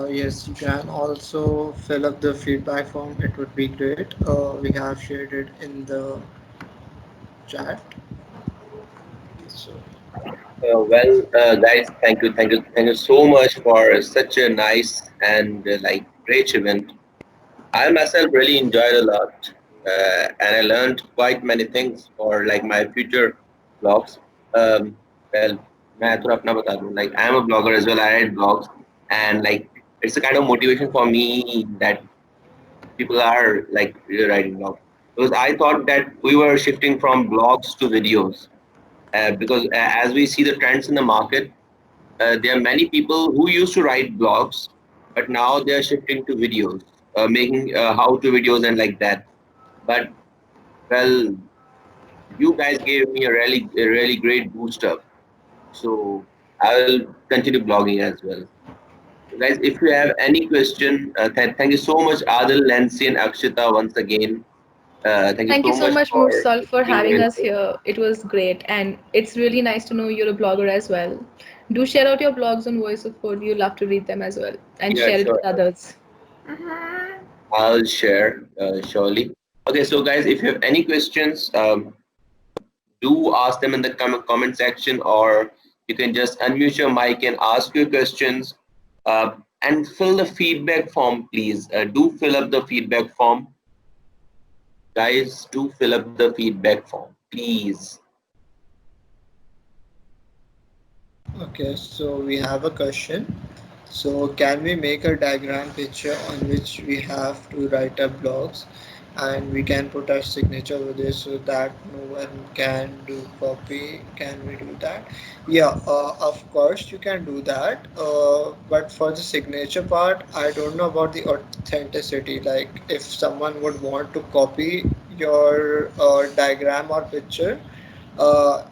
[SPEAKER 3] Yes, you can also fill up the feedback form. It would be great. We have shared it in the chat. So,
[SPEAKER 1] Guys, thank you so much for such a nice and like great event. I myself really enjoyed a lot, and I learned quite many things for like my future blogs. Well, मैं थोड़ा अपना बता दूं. Like I am a blogger as well. I write blogs, and like it's a kind of motivation for me that people are like really writing blogs. Because I thought that we were shifting from blogs to videos. Because as we see the trends in the market, there are many people who used to write blogs, but now they are shifting to videos, making how-to videos and like that. But well, you guys gave me a really great boost up, so I'll continue blogging as well. So guys, if you have any question, thank you so much, Adil, Nancy, and Akshita once again. Thank you
[SPEAKER 4] Thank you
[SPEAKER 1] so
[SPEAKER 4] so
[SPEAKER 1] much
[SPEAKER 4] much,
[SPEAKER 1] for
[SPEAKER 4] Mursal, for
[SPEAKER 1] being
[SPEAKER 4] having us
[SPEAKER 1] available.
[SPEAKER 4] here. It was great. And it's really nice to know you're a blogger as well. Do share out your blogs on Voice of Code. You love to read them as well and
[SPEAKER 1] Yeah,
[SPEAKER 4] share it
[SPEAKER 1] sure.
[SPEAKER 4] with others.
[SPEAKER 1] I'll share surely. Okay, so guys, if you have any questions, do ask them in the comment section, or you can just unmute your mic and ask your questions. And fill the feedback form, please. Do fill up the feedback form, guys. Do fill up the feedback form, please.
[SPEAKER 3] okay, so we have a question. So, can we make a diagram picture on which we have to write our blogs, and we can put our signature with it so that no one can do copy? Can we do that? Yeah, of course you can do that. But for the signature part, I don't know about the authenticity. Like, if someone would want to copy your diagram or picture,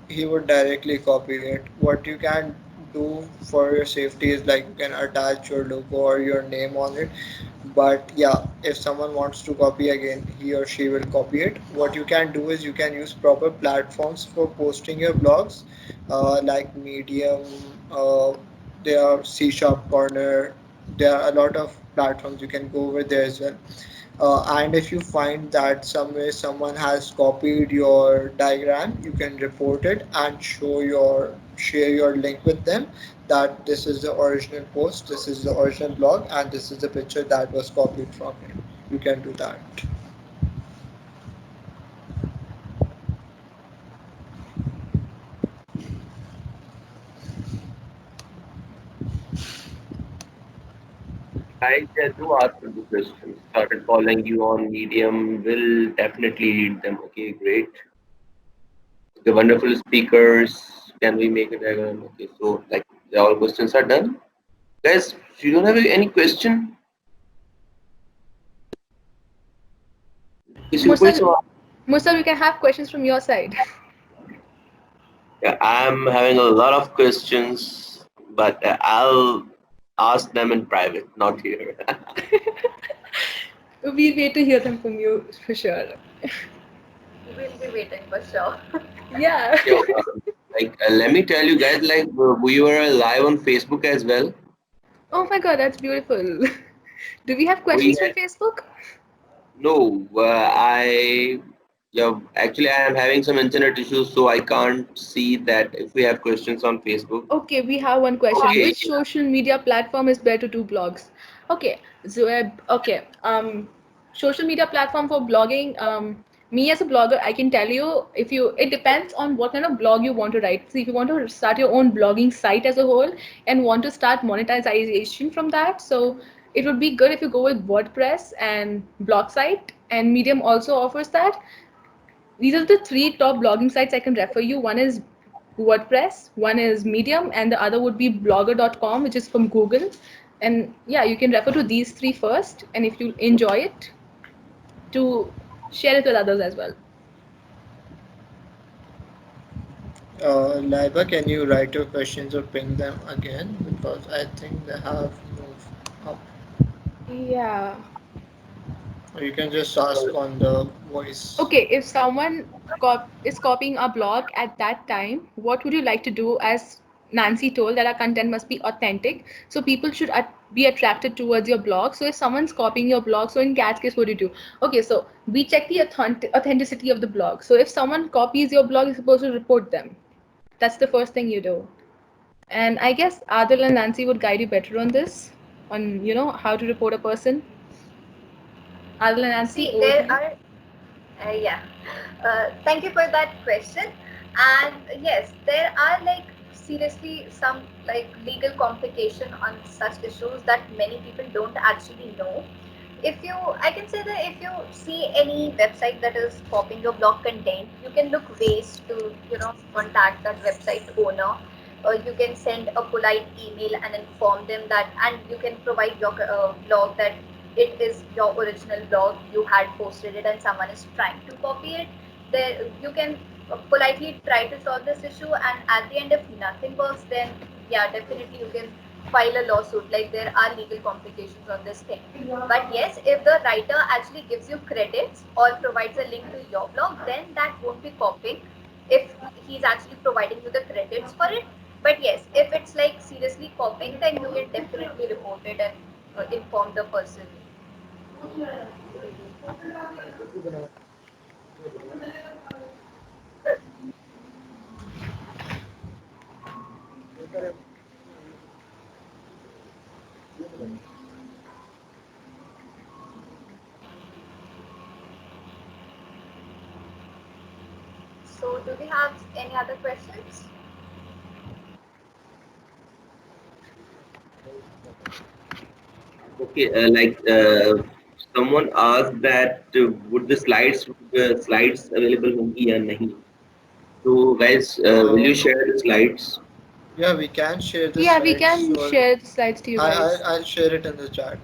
[SPEAKER 3] he would directly copy it. What you can do for your safety is like you can attach your logo or your name on it. But yeah, if someone wants to copy again, he or she will copy it. What you can do is you can use proper platforms for posting your blogs, like Medium. There are C Sharp Corner. There are a lot of platforms you can go over there as well. And if you find that somewhere someone has copied your diagram, you can report it and share your link with them that this is the original post, this is the original blog, and this is the picture that was copied from it. You can do that.
[SPEAKER 1] Guys, do ask me the questions. Started following you on Medium. Will definitely read them. Okay, great. The wonderful speakers. Can we make it again? Okay, so like all questions are done. Guys, if you don't have any question, किसी को कोई
[SPEAKER 4] Mursal,
[SPEAKER 1] सवाल?
[SPEAKER 4] Mursal, we can have questions from your side.
[SPEAKER 1] Yeah, I'm having a lot of questions, but I'll ask them in private, not here.
[SPEAKER 4] We'll wait to hear them from you for sure.
[SPEAKER 5] We'll be waiting for sure.
[SPEAKER 4] Yeah.
[SPEAKER 1] Yeah, let me tell you guys, we were live on Facebook as well.
[SPEAKER 4] Oh my god, that's beautiful. Do we have
[SPEAKER 1] We
[SPEAKER 4] questions from
[SPEAKER 1] had
[SPEAKER 4] Facebook?
[SPEAKER 1] no, yeah, actually I am having some internet issues, so I can't see that if we have questions on Facebook.
[SPEAKER 4] Okay, we have one question.
[SPEAKER 1] Okay,
[SPEAKER 4] Which social media platform is better to do blogs? Okay, Zoeb, okay. Social media platform for blogging. Me as a blogger, I can tell you if you. It depends on what kind of blog you want to write. So if you want to start your own blogging site as a whole and want to start monetization from that, so it would be good if you go with WordPress and blog site. And Medium also offers that. These are the three top blogging sites I can refer you. One is WordPress, one is Medium, and the other would be blogger.com, which is from Google. And yeah, you can refer to these three first, and if you enjoy it, to share it with others as well.
[SPEAKER 3] Laiba, can you write your questions or ping them again? Because I think they have moved up.
[SPEAKER 4] Yeah.
[SPEAKER 3] Or you can just ask on the voice.
[SPEAKER 4] Okay, if someone is copying a blog at that time, what would you like to do? As Nancy told, that our content must be authentic, so people should be attracted towards your blog. So if someone's copying your blog, so in that case, what do you do? Okay, so we check the authenticity of the blog. So if someone copies your blog, you're supposed to report them. That's the first thing you do. And I guess Adil and Nancy would guide you better on this, on how to report a person. Adil and Nancy,
[SPEAKER 5] See,
[SPEAKER 4] over to
[SPEAKER 5] there
[SPEAKER 4] you.
[SPEAKER 5] are, yeah. Thank you for that question. And yes, there are like seriously some like legal complication on such issues that many people don't actually know. If you, I can say that if you see any website that is copying your blog content, you can look ways to contact that website owner, or you can send a polite email and inform them that, and you can provide your blog that it is your original blog, you had posted it and someone is trying to copy it. There you can politely try to solve this issue, and at the end if nothing works, then yeah, definitely you can file a lawsuit. Like there are legal complications on this thing. But yes, if the writer actually gives you credits or provides a link to your blog, then that won't be copying if he's actually providing you the credits for it. But yes, if it's like seriously copying, then you can definitely report it and inform the person. So do we have any other questions?
[SPEAKER 1] okay, someone asked that would the slides available होंगी या नहीं? So guys, will you
[SPEAKER 3] Uh,
[SPEAKER 1] share the slides?
[SPEAKER 3] yeah, we can share the
[SPEAKER 4] Yeah, we
[SPEAKER 3] slides.
[SPEAKER 4] can
[SPEAKER 3] So
[SPEAKER 4] share the slides to you guys.
[SPEAKER 3] I'll share it in the chat.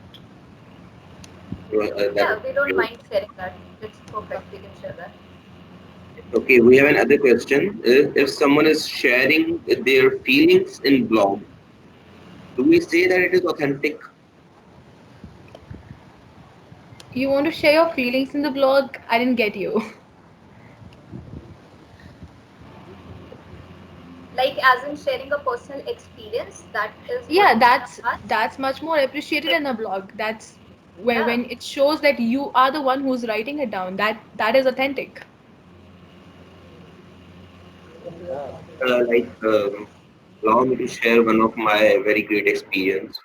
[SPEAKER 1] That
[SPEAKER 5] Yeah,
[SPEAKER 1] would
[SPEAKER 5] we
[SPEAKER 1] be
[SPEAKER 5] don't
[SPEAKER 1] great.
[SPEAKER 5] mind sharing that. It's perfect. We can share that.
[SPEAKER 1] Okay, we have another question. If someone is sharing their feelings in blog, do we say that it is authentic?
[SPEAKER 4] You want to share your feelings in the blog? I didn't get you.
[SPEAKER 5] Like as in sharing a personal experience, that is what
[SPEAKER 4] Yeah,
[SPEAKER 5] you have asked.
[SPEAKER 4] that's much more appreciated in a blog. That's
[SPEAKER 5] Yeah.
[SPEAKER 4] when it shows that you are the one who's writing it down. That is authentic.
[SPEAKER 1] Like, allow me to share one of my very great experience.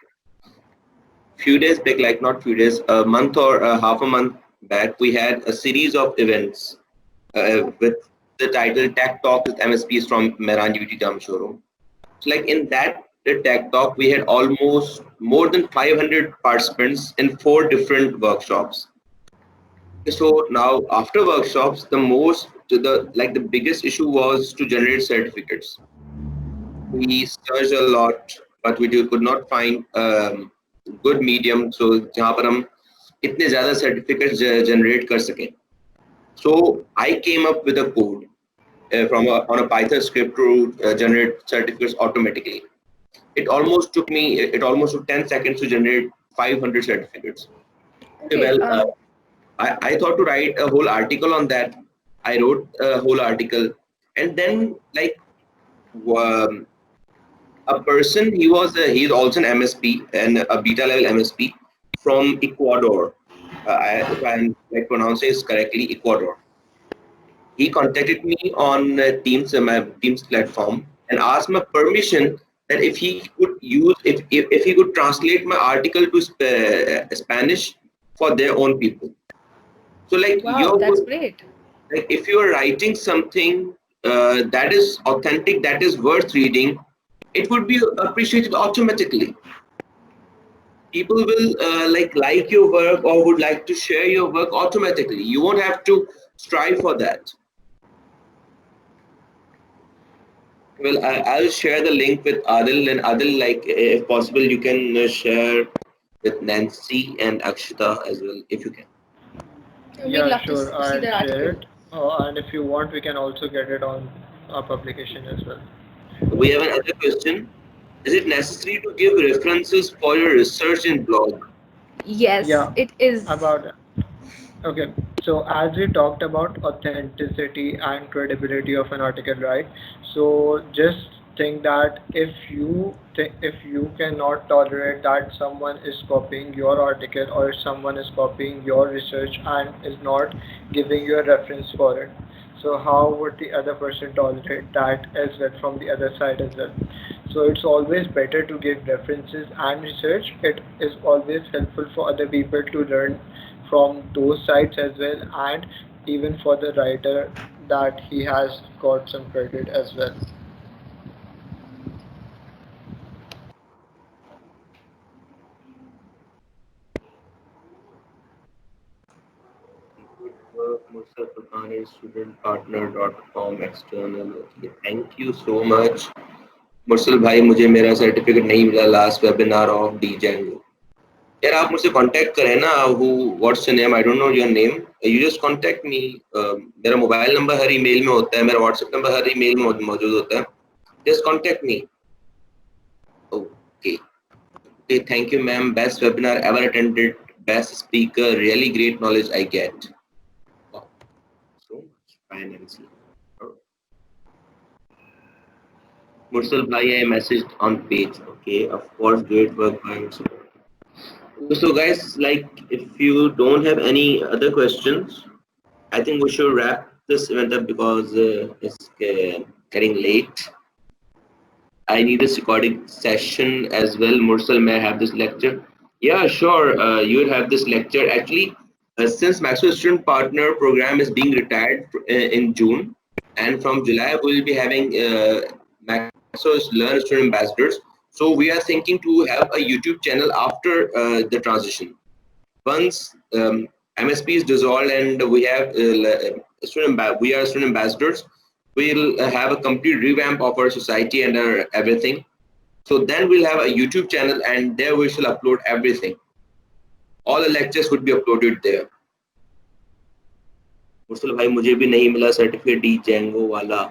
[SPEAKER 1] Few days back, like not few days, a month or half a month back, we had a series of events with the title Tech Talk with MSPs from Mehran UET Jamshoro. So like in that the Tech Talk, we had almost more than 500 participants in 4 different workshops. So now after workshops, the biggest issue was to generate certificates. We searched a lot, but could not find good medium. So जहाँ पर हम इतने ज़्यादा certificates generate कर सकें. So I came up with a code on a Python script to generate certificates automatically. It almost took 10 seconds to generate 500 certificates. Okay,
[SPEAKER 4] Okay.
[SPEAKER 1] well, I thought to write a whole article on that. I wrote a whole article, and then like um, a person, he's also an MSP and a beta level MSP from Ecuador. If I'm like pronouncing it correctly, Ecuador. He contacted me on my Teams platform and asked my permission that if he could if he could translate my article to Spanish for their own people. So
[SPEAKER 4] Wow, that's great.
[SPEAKER 1] like if you are writing something that is authentic, that is worth reading, it would be appreciated automatically. People will like your work or would like to share your work automatically. You won't have to strive for that. Well, I'll share the link with Adil, and Adil, like if possible, you can share with Nancy and Akshita as well, if you can.
[SPEAKER 4] We'd
[SPEAKER 3] Yeah,
[SPEAKER 4] love to
[SPEAKER 3] sure.
[SPEAKER 4] see
[SPEAKER 3] I'll
[SPEAKER 4] the
[SPEAKER 3] share
[SPEAKER 4] article.
[SPEAKER 3] it. And if you want, we can also get it on our publication as well.
[SPEAKER 1] We have another question. Is it necessary to give references for your research in blog?
[SPEAKER 4] Yes,
[SPEAKER 3] Yeah,
[SPEAKER 4] it is.
[SPEAKER 3] about okay. So as we talked about authenticity and credibility of an article, right? So just think that if you cannot tolerate that someone is copying your article or someone is copying your research and is not giving you a reference for it, so how would the other person tolerate that as well from the other side as well? So it's always better to give references and research. It is always helpful for other people to learn from those sites as well, and even for the writer that he has got some credit as well.
[SPEAKER 1] Good work, Mursal Furqan is studentpartner.com external. Okay, thank you so much. Mursal भाई मुझे मेरा certificate नहीं मिला last webinar of D Django. यार आप मुझसे contact करें ना. Who what's your name? I don't know your name. You just contact me. मेरा मोबाइल नंबर हर ईमेल में होता है, मेरा व्हाट्सएप नंबर हर ईमेल में मौजूद होता है. Just contact me. Okay. Okay, thank you, ma'am. Best webinar ever attended. Best speaker. Really great knowledge I get. Wow, so much. Fine, MC. Mursal bhai, I messaged on page. Okay, of course, great work by Mursal. So, guys, like, if you don't have any other questions, I think we should wrap this event up because it's getting late. I need this recording session as well. Mursal, may I have this lecture? Yeah, sure. You will have this lecture. Actually, since Maxwell Student Partner program is being retired in June, and from July we will be having Maxwell's Learn Student Ambassadors. So we are thinking to have a YouTube channel after the transition. Once MSP is dissolved and we have we are student ambassadors, we'll have a complete revamp of our society and our everything. So then we'll have a YouTube channel and there we shall upload everything. All the lectures would be uploaded there. Mursal भाई मुझे भी नहीं मिला certificate D Django वाला.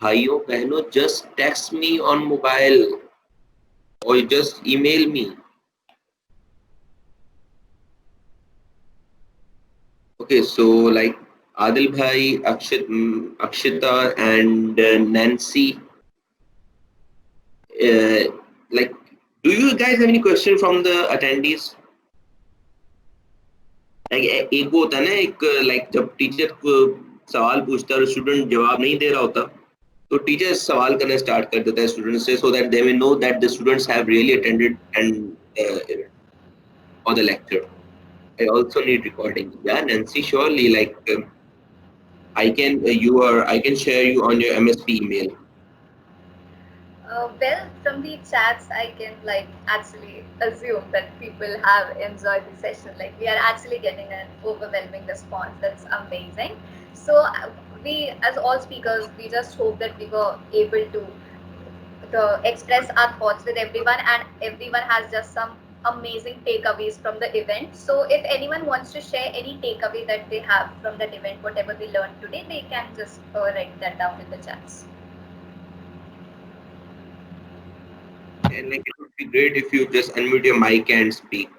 [SPEAKER 1] भाइयों बहनों, just text me on mobile or just email me. Okay, so like Adil bhai, Akshita and Nancy, like, do you guys have any question from the attendees? Like एक वो होता है ना, एक like जब टीचर को सवाल पूछता है और स्टूडेंट जवाब नहीं दे रहा होता, तो टीचर सवाल करना स्टार्ट कर देता है स्टूडेंट से, so that they may know that the students have really attended and for the lecture. I also need recording. Yeah, Nancy, surely, like I can share you on your MSP email.
[SPEAKER 5] Well, from the chats, I can like actually assume that people have enjoyed the session. Like we are actually getting an overwhelming response. That's amazing. So we, as all speakers, we just hope that we were able to express our thoughts with everyone, and everyone has just some amazing takeaways from the event. So if anyone wants to share any takeaway that they have from that event, whatever they learned today, they can just write that down in the chats.
[SPEAKER 1] And like it would be great if you just unmute your mic and speak.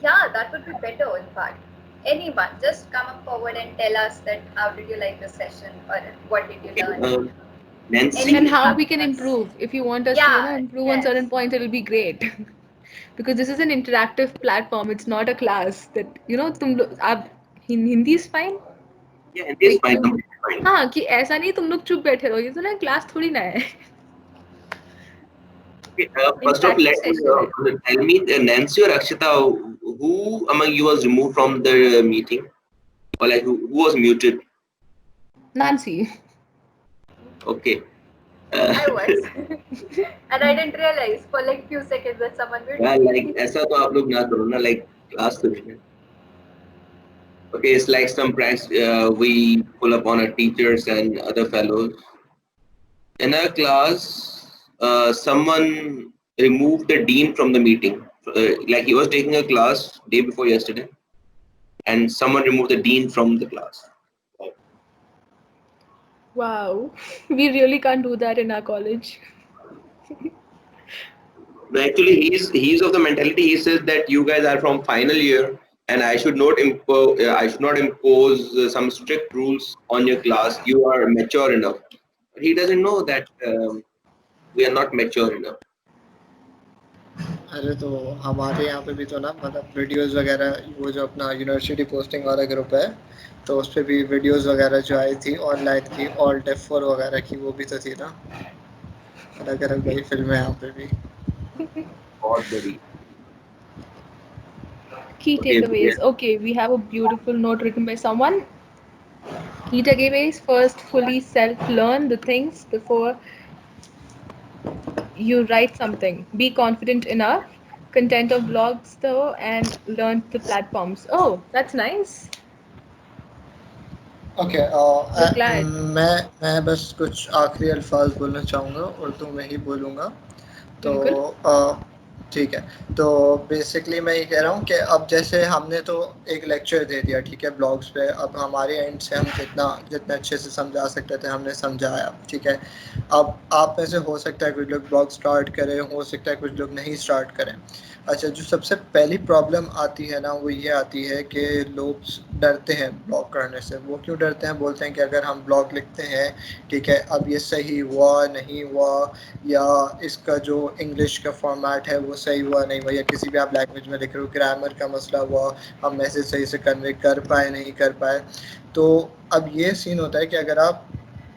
[SPEAKER 5] Yeah, that would be better, in fact. Anyone, just come up forward and tell us that how did you like the session or what did you
[SPEAKER 1] Okay,
[SPEAKER 5] learn?
[SPEAKER 1] Nancy.
[SPEAKER 4] And
[SPEAKER 5] Anything
[SPEAKER 4] how
[SPEAKER 5] from
[SPEAKER 4] we can
[SPEAKER 5] us.
[SPEAKER 4] improve. If you want us to,
[SPEAKER 5] Yeah,
[SPEAKER 4] improve on
[SPEAKER 5] yes.
[SPEAKER 4] certain points, it'll be great. Because this is an interactive platform. It's not a class that, तुम लोग आप Hindi is fine.
[SPEAKER 1] Yeah, it is
[SPEAKER 4] Like
[SPEAKER 1] fine,
[SPEAKER 4] you,
[SPEAKER 1] completely fine.
[SPEAKER 4] हाँ कि ऐसा नहीं तुम लोग चुप बैठे रहो, ये तो ना क्लास थोड़ी ना है.
[SPEAKER 1] Okay, first off,
[SPEAKER 4] Interactive
[SPEAKER 1] let me
[SPEAKER 4] session है.
[SPEAKER 1] tell me, Nancy or Akshita, who among you was removed from the meeting, or like who was muted?
[SPEAKER 4] Nancy.
[SPEAKER 1] Okay.
[SPEAKER 5] I was. And I didn't realize for like few seconds that someone muted
[SPEAKER 1] well,
[SPEAKER 5] me.
[SPEAKER 1] like ऐसा तो आप लोग ना करो ना, like class तो नहीं है. Okay, it's like some pranks we pull up on our teachers and other fellows. In our class, someone removed the dean from the meeting. Like he was taking a class day before yesterday, and someone removed the dean from the class.
[SPEAKER 4] Wow. We really can't do that in our college.
[SPEAKER 1] No, actually, he's of the mentality. He says that you guys are from final year, and I should not impose some strict rules on your class. You are mature enough. But he doesn't know that we are not mature enough.
[SPEAKER 3] अरे तो हमारे यहाँ पे भी तो ना मतलब videos वगैरह, वो जो अपना यूनिवर्सिटी पोस्टिंग वाला ग्रुप है, तो उस पर भी वीडियोस वगैरह जो आई थी ऑनलाइन की, ऑल टेफ फोर वगैरह की, वो भी तो थी ना. अलग अलग भाई फिल्में यहाँ पे भी.
[SPEAKER 1] बहुत बड़ी.
[SPEAKER 4] Key
[SPEAKER 1] Okay,
[SPEAKER 4] takeaways. Okay, we have a beautiful note written by someone. Key takeaways: first, fully self learn the things before you write something. Be confident enough. Content of blogs though, and learn the platforms. Oh, that's nice.
[SPEAKER 3] Okay,
[SPEAKER 4] We're glad.
[SPEAKER 3] मैं बस कुछ आखिरी अल्फाज बोलना चाहूँगा, उर्दू में ही बोलूँगा. तो
[SPEAKER 4] बिल्कुल.
[SPEAKER 3] ठीक है. तो बेसिकली मैं ये कह रहा हूँ कि अब जैसे हमने तो एक लेक्चर दे दिया, ठीक है, ब्लॉग्स पे. अब हमारे एंड से हम जितना अच्छे से समझा सकते थे हमने समझाया, ठीक है. अब आप में से हो सकता है कुछ लोग ब्लॉग स्टार्ट करें, हो सकता है कुछ लोग नहीं स्टार्ट करें. अच्छा, जो सबसे पहली प्रॉब्लम आती है ना, वो ये आती है कि लोग डरते हैं ब्लॉग करने से. वो क्यों डरते हैं? बोलते हैं कि अगर हम ब्लॉग लिखते हैं, ठीक है, अब ये सही हुआ नहीं हुआ, या इसका जो इंग्लिश का फॉर्मेट है वो सही हुआ नहीं हुआ, या किसी भी आप लैंग्वेज में लिख रहे हो ग्रामर का मसला हुआ, हम मैसेज सही से कन्वे कर पाए नहीं कर पाए. तो अब ये सीन होता है कि अगर आप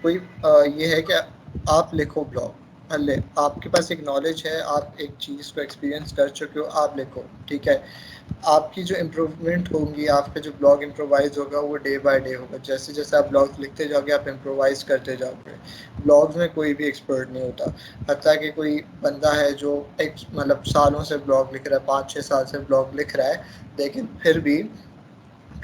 [SPEAKER 3] कोई ये है कि आप लिखो ब्लॉग, हल्ले आपके पास एक नॉलेज है, आप एक चीज़ को एक्सपीरियंस कर चुके हो, आप लिखो, ठीक है. आपकी जो इम्प्रूवमेंट होगी, आपका जो ब्लॉग इम्प्रोवाइज होगा, वो डे बाय डे होगा. जैसे जैसे आप ब्लॉग लिखते जाओगे, आप इम्प्रोवाइज करते जाओगे. ब्लॉग्स में कोई भी एक्सपर्ट नहीं होता. हत्ता कि कोई बंदा है जो एक मतलब सालों से ब्लॉग लिख रहा है, 5-6 साल से ब्लॉग लिख रहा है, लेकिन फिर भी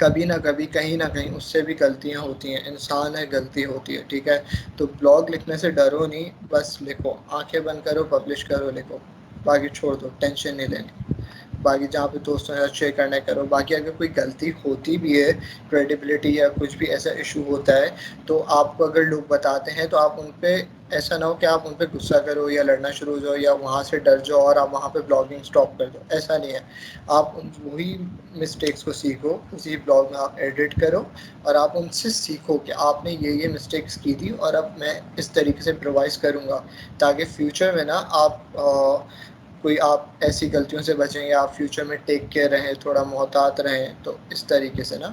[SPEAKER 3] कभी ना कभी कहीं ना कहीं उससे भी गलतियां होती हैं. इंसान है, गलती होती है, ठीक है. तो ब्लॉग लिखने से डरो नहीं, बस लिखो, आंखें बंद करो, पब्लिश करो, लिखो, बाकी छोड़ दो, टेंशन नहीं लेनी. बाकी जहाँ पे दोस्तों के साथ शेयर करना करो. बाकी अगर कोई गलती होती भी है, क्रेडिबिलिटी या कुछ भी ऐसा इशू होता है, तो आपको अगर लोग बताते हैं तो आप उन पर ऐसा ना हो कि आप उन पर गुस्सा करो या लड़ना शुरू हो जाओ या वहाँ से डर जाओ और आप वहाँ पे ब्लॉगिंग स्टॉप कर दो. ऐसा नहीं है. आप वही मिस्टेक्स को सीखो, उसी ब्लॉग में आप एडिट करो और आप उनसे सीखो कि आपने ये मिस्टेक्स की थी और अब मैं इस तरीके से इम्प्रोवाइज़ करूँगा, ताकि फ्यूचर में ना आप कोई आप ऐसी गलतियों से बचें या आप फ्यूचर में टेक केयर रहें, थोड़ा मोहतात रहें. तो इस तरीके से ना,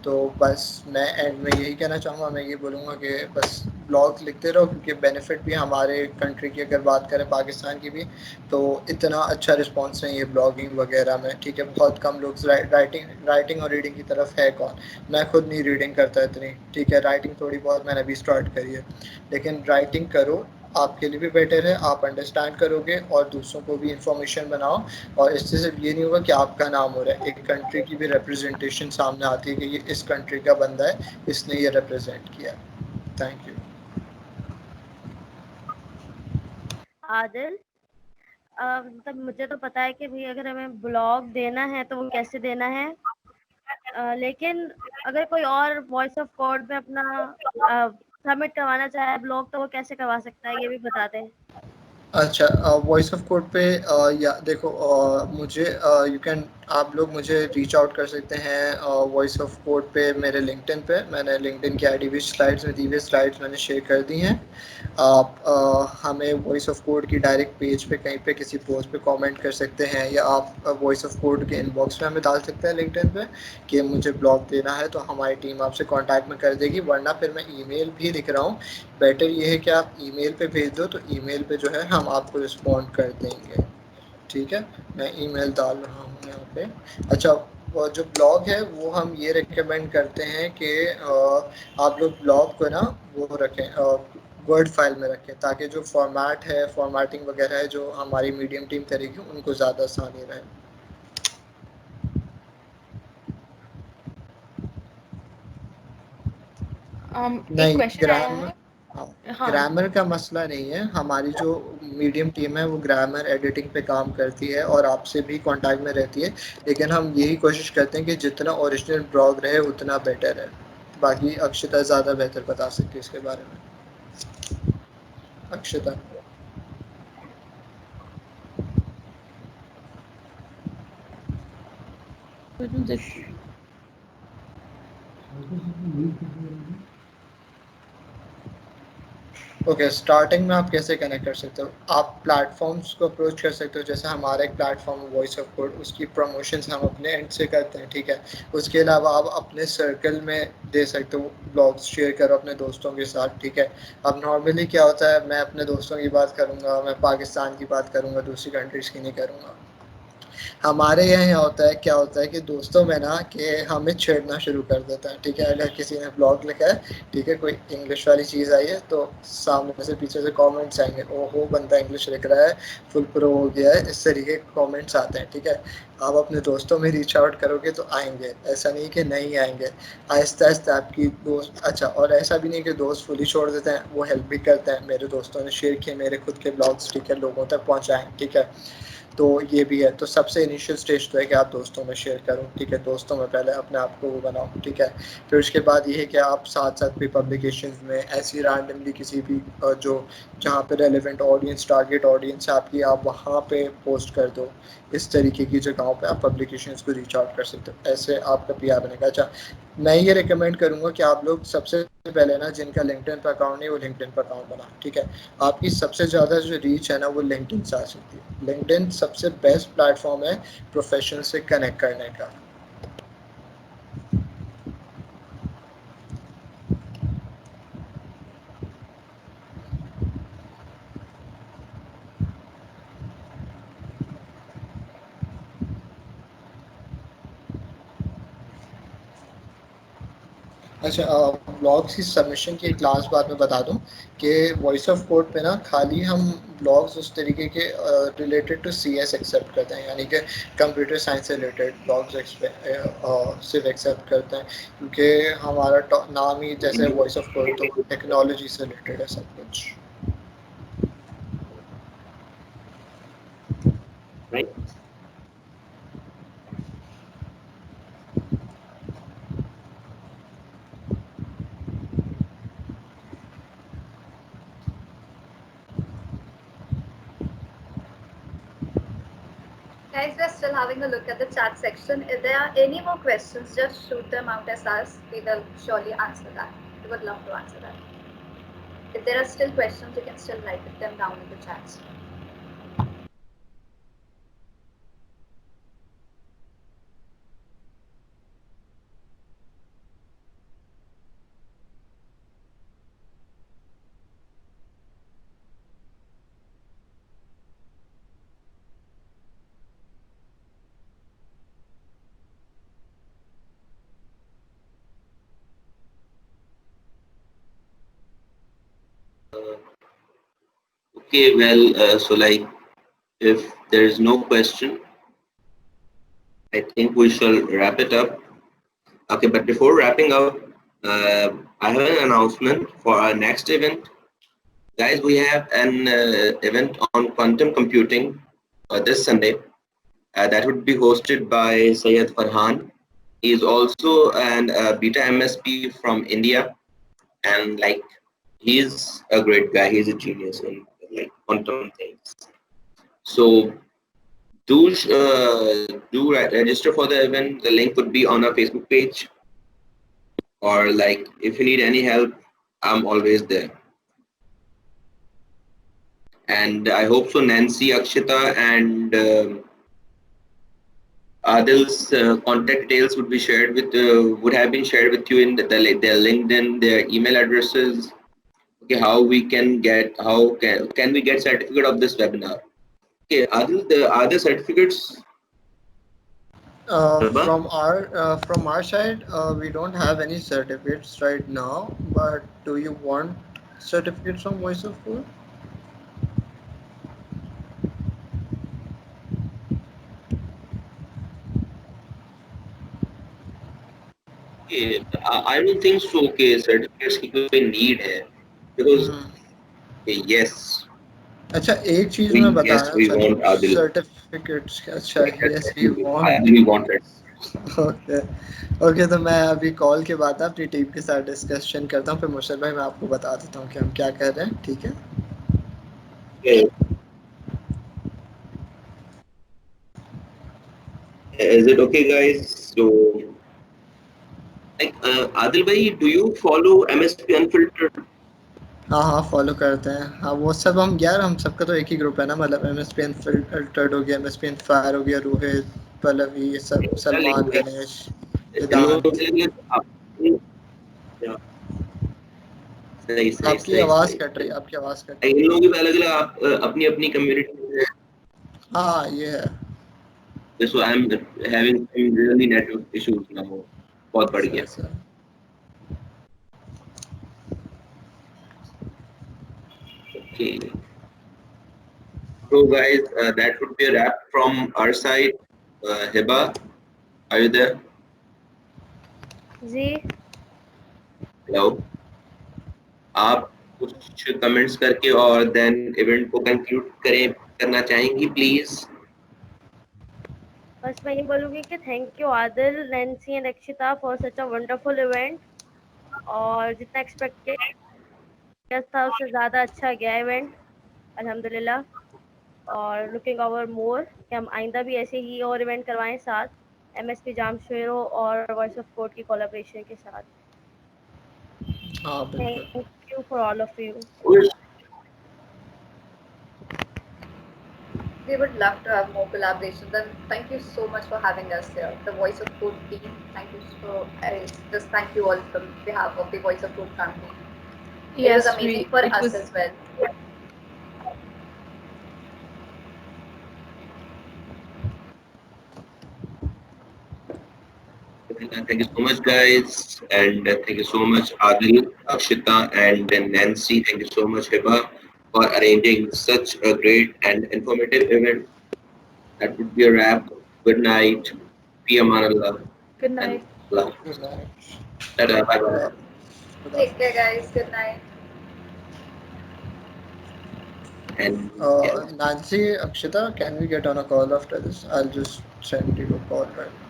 [SPEAKER 3] تو بس میں اینڈ میں یہی کہنا چاہوں گا, میں یہ بولوں گا کہ بس بلاگ لکھتے رہو, کیونکہ بینیفٹ بھی ہمارے کنٹری کی اگر بات کریں پاکستان کی بھی, تو اتنا اچھا رسپانس نہیں ہے بلاگنگ وغیرہ میں, ٹھیک ہے. بہت کم لوگ رائٹنگ اور ریڈنگ کی طرف ہے کون. میں خود نہیں ریڈنگ کرتا اتنی, ٹھیک ہے. رائٹنگ تھوڑی بہت میں نے ابھی اسٹارٹ کری ہے, لیکن رائٹنگ کرو, آپ کے لیے بھی بیٹر ہے, آپ انڈرسٹینڈ کرو گے اور دوسروں کو بھی انفارمیشن بناؤ. اور اس سے صرف یہ نہیں ہوگا کہ آپ کا نام ہو رہا ہے, ایک کنٹری کی بھی ریپرزنٹیشن سامنے آتی ہے کہ یہ اس کنٹری کا بندہ ہے, اس نے یہ ریپرزینٹ کیا. Thank you.
[SPEAKER 2] عادل مطلب مجھے تو پتا ہے کہ بھائی اگر ہمیں بلاگ دینا ہے تو وہ کیسے دینا ہے, لیکن اگر کوئی اور وائس آف کورٹ میں اپنا سبمٹ کروانا چاہے بلاگ تو وہ کیسے کروا سکتا ہے, یہ بھی بتا دیں.
[SPEAKER 3] اچھا, وائس آف کورٹ پہ یا دیکھو مجھے یو کین, آپ لوگ مجھے ریچ آؤٹ کر سکتے ہیں وائس آف کورٹ پہ میرے لنکڈن پہ. میں نے لنکڈن کی آئی ڈی بھی سلائڈس میں دی ہوئی, سلائڈس میں نے شیئر کر دی ہیں. آپ ہمیں وائس آف کورٹ کی ڈائریکٹ پیج پہ کہیں پہ کسی پوسٹ پہ کامنٹ کر سکتے ہیں, یا آپ وائس آف کورٹ کے ان باکس میں ہمیں ڈال سکتے ہیں لنکڈن پہ کہ مجھے بلاگ دینا ہے, تو ہماری ٹیم آپ سے کانٹیکٹ میں کر دے گی. ورنہ پھر میں ای میل بھی لکھ رہا ہوں, بیٹر یہ ہے کہ آپ ای میل پہ بھیج دو, تو ای میل پہ جو ہے ہم آپ کو رسپونڈ کر دیں گے, ٹھیک ہے. میں ای میل ڈال رہا ہوں یہاں پہ. اچھا, جو بلاگ ہے وہ ہم یہ ریکمینڈ کرتے ہیں کہ آپ لوگ بلاگ کو نا وہ رکھیں, ورڈ فائل میں رکھیں, تاکہ جو فارمیٹ ہے, فارمیٹنگ وغیرہ ہے جو ہماری میڈیم ٹیم کرے گی, ان کو زیادہ آسانی رہے.
[SPEAKER 4] ایک
[SPEAKER 3] نہیں,
[SPEAKER 4] کوشچن آیا
[SPEAKER 3] گرامر,
[SPEAKER 4] ہے. ہاں.
[SPEAKER 3] گرامر کا مسئلہ نہیں ہے. ہماری جو میڈیم ٹیم ہے وہ گرامر ایڈیٹنگ پہ کام کرتی ہے اور آپ سے بھی کانٹیکٹ میں رہتی ہے, لیکن ہم یہی کوشش کرتے ہیں کہ جتنا اوریجنل بلاگ رہے اتنا بیٹر ہے. باقی اکشتا زیادہ بہتر بتا سکتی ہے اس کے بارے میں. اکشتا. اوکے, اسٹارٹنگ میں آپ کیسے کنیکٹ کر سکتے ہو, آپ پلیٹ فارمس کو اپروچ کر سکتے ہو. جیسے ہمارا ایک platform voice of court, اس کی پروموشنس ہم اپنے اینڈ سے کرتے ہیں, ٹھیک ہے. اس کے علاوہ آپ اپنے سرکل میں دے سکتے ہو, بلاگس شیئر کرو اپنے دوستوں کے ساتھ, ٹھیک ہے. اب نارملی کیا ہوتا ہے, میں اپنے دوستوں کی بات کروں گا, میں پاکستان کی بات کروں گا, دوسری کنٹریز کی نہیں کروں گا. ہمارے یہاں ہوتا ہے, کیا ہوتا ہے کہ دوستوں میں نا کہ ہمیں چھیڑنا شروع کر دیتا ہے, ٹھیک ہے. اگر کسی نے بلاگ لکھا ہے, ٹھیک ہے, کوئی انگلش والی چیز آئی ہے, تو سامنے سے پیچھے سے کامنٹس آئیں گے, او ہو بندہ انگلش لکھ رہا ہے, فل پرو ہو گیا ہے, اس طریقے کے کامنٹس آتے ہیں, ٹھیک ہے. آپ اپنے دوستوں میں ریچ آؤٹ کرو گے تو آئیں گے, ایسا نہیں کہ نہیں آئیں گے. آہستہ آہستہ آپ کی دوست, اچھا, اور ایسا بھی نہیں کہ دوست فلی چھوڑ دیتے ہیں, وہ ہیلپ بھی کرتے ہیں. میرے دوستوں نے شیئر کیے میرے خود کے بلاگس, ٹھیک ہے, لوگوں تک پہنچائیں, ٹھیک ہے. تو یہ بھی ہے. تو سب سے انیشیل اسٹیج تو ہے کہ آپ دوستوں میں شیئر کرو, ٹھیک ہے. دوستوں میں پہلے اپنے آپ کو وہ بناؤ, ٹھیک ہے. پھر اس کے بعد یہ ہے کہ آپ ساتھ ساتھ بھی پبلیکیشنز میں ایسی رینڈملی کسی بھی جو جہاں پہ ریلیونٹ آڈینس, ٹارگیٹ آڈینس آپ کی, آپ وہاں پہ پوسٹ کر دو. اس طریقے کی جگہوں پہ آپ پبلیکیشنز کو ریچ آؤٹ کر سکتے ہو, ایسے آپ کا پی آر بنے گا. اچھا, میں یہ ریکمینڈ کروں گا کہ آپ لوگ سب سے پہلے نا, جن کا لنکڈن پہ اکاؤنٹ نہیں, وہ لنکڈن پہ اکاؤنٹ بنا, ٹھیک ہے. آپ کی سب سے زیادہ جو ریچ ہے نا وہ لنکڈن سے آ سکتی ہے. لنکڈن سب سے بیسٹ پلیٹ فارم ہے پروفیشن سے کنیکٹ کرنے کا. اچھا, بلاگس کی سبمیشن کی کلاس بعد میں بتا دوں کہ وائس آف کورٹ پہ نا خالی ہم بلاگس اس طریقے کے related to C S accept کرتے ہیں, یعنی کہ کمپیوٹر سائنس سے ریلیٹڈ بلاگس صرف ایکسیپٹ کرتے ہیں, کیونکہ ہمارا نام ہی جیسے وائس آف کورٹ, تو ٹیکنالوجی سے ریلیٹڈ ہے سب کچھ.
[SPEAKER 5] Guys, we're still having a look at the chat section. If there are any more questions, just shoot them out as us. We will surely answer that. We would love to answer that. If there are still questions, you can still write them down in the chats.
[SPEAKER 1] Okay, well, so like if there is no question, I think we shall wrap it up. Okay, but before wrapping up, I have an announcement for our next event. Guys, we have an event on quantum computing this Sunday. That would be hosted by Syed Farhan. He is also an beta MSP from India, and like he's a great guy. He's a genius in like quantum things. So do register for the event. The link would be on our Facebook page, or like if you need any help, I'm always there. And I hope so. Nancy, Akshita, and Adil's contact details would have been shared with you in their LinkedIn, their email addresses. Okay, how can we get certificate of this webinar? Okay, Adil, the other certificates. Sharma?
[SPEAKER 3] From our side, we don't have any certificates right now. But do you want certificates from Voice of Code?
[SPEAKER 1] Okay, I don't think so. Okay, certificates की कोई need है because
[SPEAKER 3] hmm,
[SPEAKER 1] okay, yes,
[SPEAKER 3] अच्छा एक चीज मैं बताना
[SPEAKER 1] we
[SPEAKER 3] चाहता
[SPEAKER 1] want
[SPEAKER 3] हूँ
[SPEAKER 1] Adil.
[SPEAKER 3] सर्टिफिकेट्स अच्छा yes we want
[SPEAKER 1] We want it.
[SPEAKER 3] Okay okay तो मैं अभी कॉल के बाद ना अपनी टीम के साथ डिस्कशन करता हूँ फिर मुर्शद भाई मैं आपको बता देता हूँ कि हम क्या कर रहे हैं ठीक है
[SPEAKER 1] Okay, is it okay, guys? So, like, Adil bhai, do you follow MSP Unfiltered?
[SPEAKER 3] हाँ हाँ फॉलो करते हैं हाँ वो सब हम यार हम सबका तो एक ही ग्रुप है ना मतलब एम एस पी अनफिल्टर्ड हो गया एम एस पी फायर हो गया रोहित पल्लवी ये सब सलमान
[SPEAKER 1] Like,
[SPEAKER 3] गणेश
[SPEAKER 1] इन लोगों
[SPEAKER 3] वेदांत
[SPEAKER 1] के लिए yeah, सही सही
[SPEAKER 3] आपकी
[SPEAKER 1] सही
[SPEAKER 3] आवाज़
[SPEAKER 1] सही
[SPEAKER 3] कट रही है आपकी आवाज़ कट
[SPEAKER 1] इन
[SPEAKER 3] रही है
[SPEAKER 1] लोगों की अलग अलग आप अपनी अपनी कम्युनिटी
[SPEAKER 3] हाँ हाँ ये है
[SPEAKER 1] so I'm having some really network issues now बहुत बढ़ गया
[SPEAKER 3] sir sir
[SPEAKER 1] okay so guys that would be a wrap from our side Hiba are you there
[SPEAKER 2] जी
[SPEAKER 1] hello आप कुछ कमेंट्स करके और देन इवेंट को कंक्लूड करना चाहेंगी प्लीज
[SPEAKER 2] बस मैं ये बोलूँगी कि thank you Adil, Nancy and Akshita for such a wonderful event. और जितना एक्सपेक्टेड था उससे ज़्यादा अच्छा गया इवेंट, अल्हम्दुलिल्लाह। और लुकिंग ओवर मोर कि हम आइंदा भी ऐसे ही और इवेंट करवाएं साथ एमएसपी जामशेरो और वॉइस ऑफ कोर्ट की कोलैबोरेशन के साथ।
[SPEAKER 3] हाँ बिल्कुल
[SPEAKER 2] thank you for all of you.
[SPEAKER 5] We would love to have more collaborations, and thank you so much for having us here. The Voice of Food team, thank you so. I just thank you all from behalf of the Voice of Food family. It was
[SPEAKER 4] Yes,
[SPEAKER 5] amazing for
[SPEAKER 4] it
[SPEAKER 5] us
[SPEAKER 4] was.
[SPEAKER 5] as well.
[SPEAKER 1] Thank you so much, guys, and thank you so much, Adil, Akshita, and then Nancy. Thank you so much, Hiba, for arranging such a great and informative event. That would be a wrap. Good night. Be Amanallah
[SPEAKER 4] Good
[SPEAKER 1] and
[SPEAKER 4] night.
[SPEAKER 1] love.
[SPEAKER 3] Good night
[SPEAKER 1] Bye bye.
[SPEAKER 3] खुदा खुदा
[SPEAKER 5] Take care, guys. Good night.
[SPEAKER 1] And yeah.
[SPEAKER 3] Nancy, Akshita, can we get on a call after this? I'll just send you a call right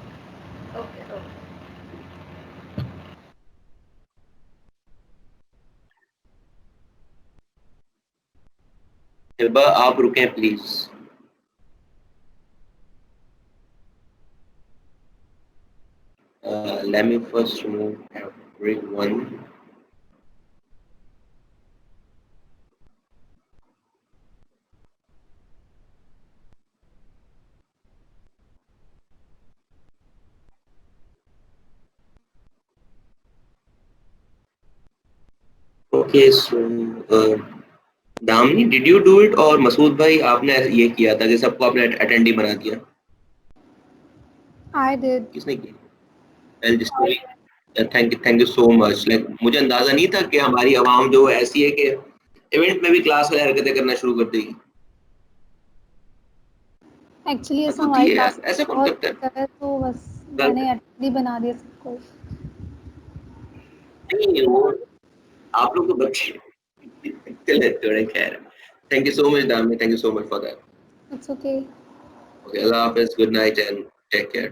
[SPEAKER 5] Okay. Okay.
[SPEAKER 1] Hiba आप रुकें please let me first remove everyone okay so uh, Damini did you do it और मसूद भाई आपने ये किया था कि सबको आपने अटेंडी बना दिया
[SPEAKER 4] I did.
[SPEAKER 1] किसने किया thank you so much like मुझे अंदाजा नहीं था कि हमारी आवाम जो ऐसी है कि ایونٹ میں بھی کلاس والے حرکتیں کرنا شروع کر دے گی.
[SPEAKER 6] ایکچولی ایسا
[SPEAKER 1] ہوتی
[SPEAKER 6] ہماری
[SPEAKER 1] ہے یار,
[SPEAKER 6] کلاس
[SPEAKER 1] ایسا کون
[SPEAKER 6] بہت
[SPEAKER 1] کرتا ہے؟
[SPEAKER 6] ہوتا ہے تو بس میں نے ایکچولی بنا دیا سب کو.
[SPEAKER 1] نہیں وہ آپ لوگ تو بچے چلے تھوڑے. خیر, تھینک یو سو مچ دامی, thank you so much for that.
[SPEAKER 6] It's okay.
[SPEAKER 1] Okay, Allah Hafiz, good night and take care.